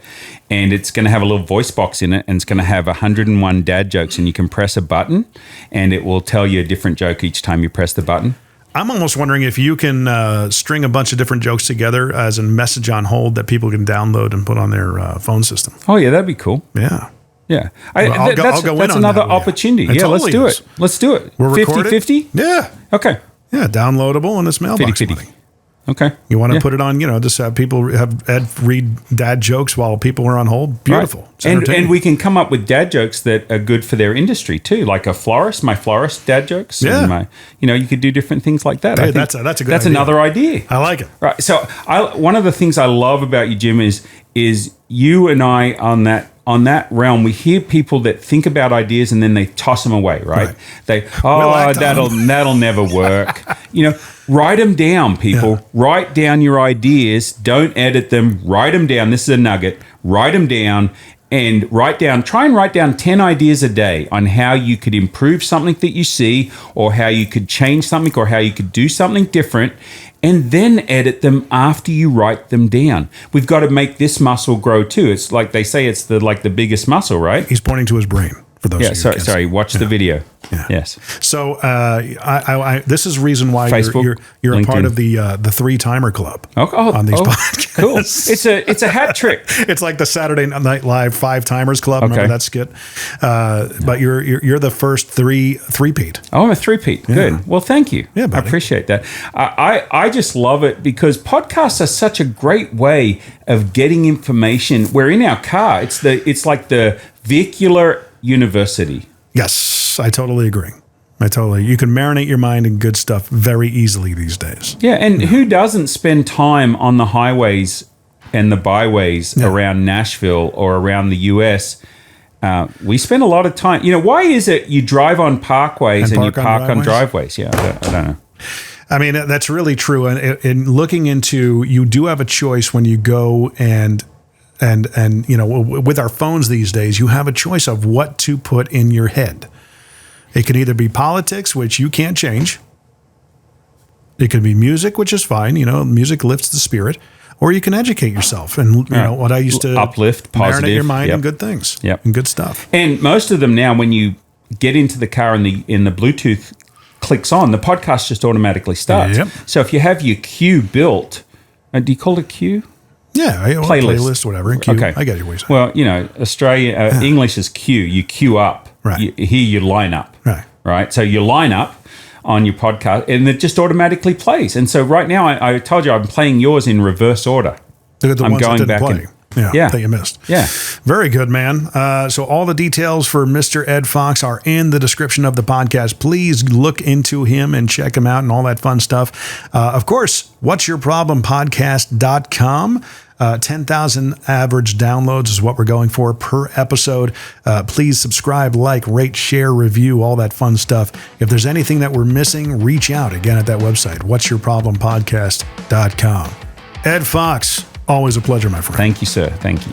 And it's going to have a little voice box in it, and it's going to have 101 dad jokes, and you can press a button, and it will tell you a different joke each time you press the button. I'm almost wondering if you can string a bunch of different jokes together as a message on hold that people can download and put on their phone system. Oh, yeah, that'd be cool. Yeah. Yeah. I'll go in that's on another that opportunity. Yeah, totally let's do it. Let's do it. We're 50-50? Yeah. Okay. Yeah, downloadable in this mailbox. 50-50. Okay. You want to put it on, just have people have Ed read dad jokes while people are on hold? Beautiful. Right. And we can come up with dad jokes that are good for their industry too, like my florist dad jokes. Yeah. And you could do different things like that. Hey, that's a good idea. That's another idea. I like it. Right. So one of the things I love about you, Jim, is you and I on on that realm, we hear people that think about ideas and then they toss them away, right? They, that'll never work. Write them down, people. Yeah. Write down your ideas. Don't edit them. Write them down. This is a nugget. Write them down. And try and write down 10 ideas a day on how you could improve something that you see, or how you could change something, or how you could do something different, and then edit them after you write them down. We've got to make this muscle grow too. It's like they say it's the biggest muscle, right? He's pointing to his brain. For those of you sorry. Watch the video. Yeah. Yes. So this is the reason why Facebook, you're a LinkedIn. part of the 3-timer club on these podcasts. Cool. It's a hat trick. It's like the Saturday Night Live 5-timers club. Okay. Remember that skit? But you're the first three-peat. Oh, I'm a three-peat. Yeah. Good. Well, thank you. Yeah, buddy. I appreciate that. I just love it because podcasts are such a great way of getting information. We're in our car. It's like the vehicular university. Yes, I totally agree. You can marinate your mind in good stuff very easily these days. Yeah, and who doesn't spend time on the highways and the byways around Nashville or around the U.S.? We spend a lot of time. Why is it you drive on parkways and you park on driveways? Yeah, I don't know. I mean, that's really true. And in looking into, you do have a choice when you go and with our phones these days, you have a choice of what to put in your head. It can either be politics, which you can't change. It could be music, which is fine. Music lifts the spirit. Or you can educate yourself. And, what I used to uplift, positive. Marinate your mind in good things. Yep. And good stuff. And most of them now, when you get into the car and the Bluetooth clicks on, the podcast just automatically starts. Yep. So if you have your queue built, do you call it queue? Yeah, playlist, whatever. Queue. Okay, I get your ways. Well, Australia English is queue. You queue up. Right. Here you line up. Right. So you line up on your podcast, and it just automatically plays. And so right now, I told you I'm playing yours in reverse order. Look at the ones that didn't play. That you missed. Yeah. Very good, man. So all the details for Mr. Ed Fox are in the description of the podcast. Please look into him and check him out and all that fun stuff. Of course, what'syourproblempodcast.com. 10,000 average downloads is what we're going for per episode. Please subscribe, like, rate, share, review, all that fun stuff. If there's anything that we're missing, reach out again at that website, what'syourproblempodcast.com. Ed Fox, always a pleasure, my friend. Thank you, sir. Thank you.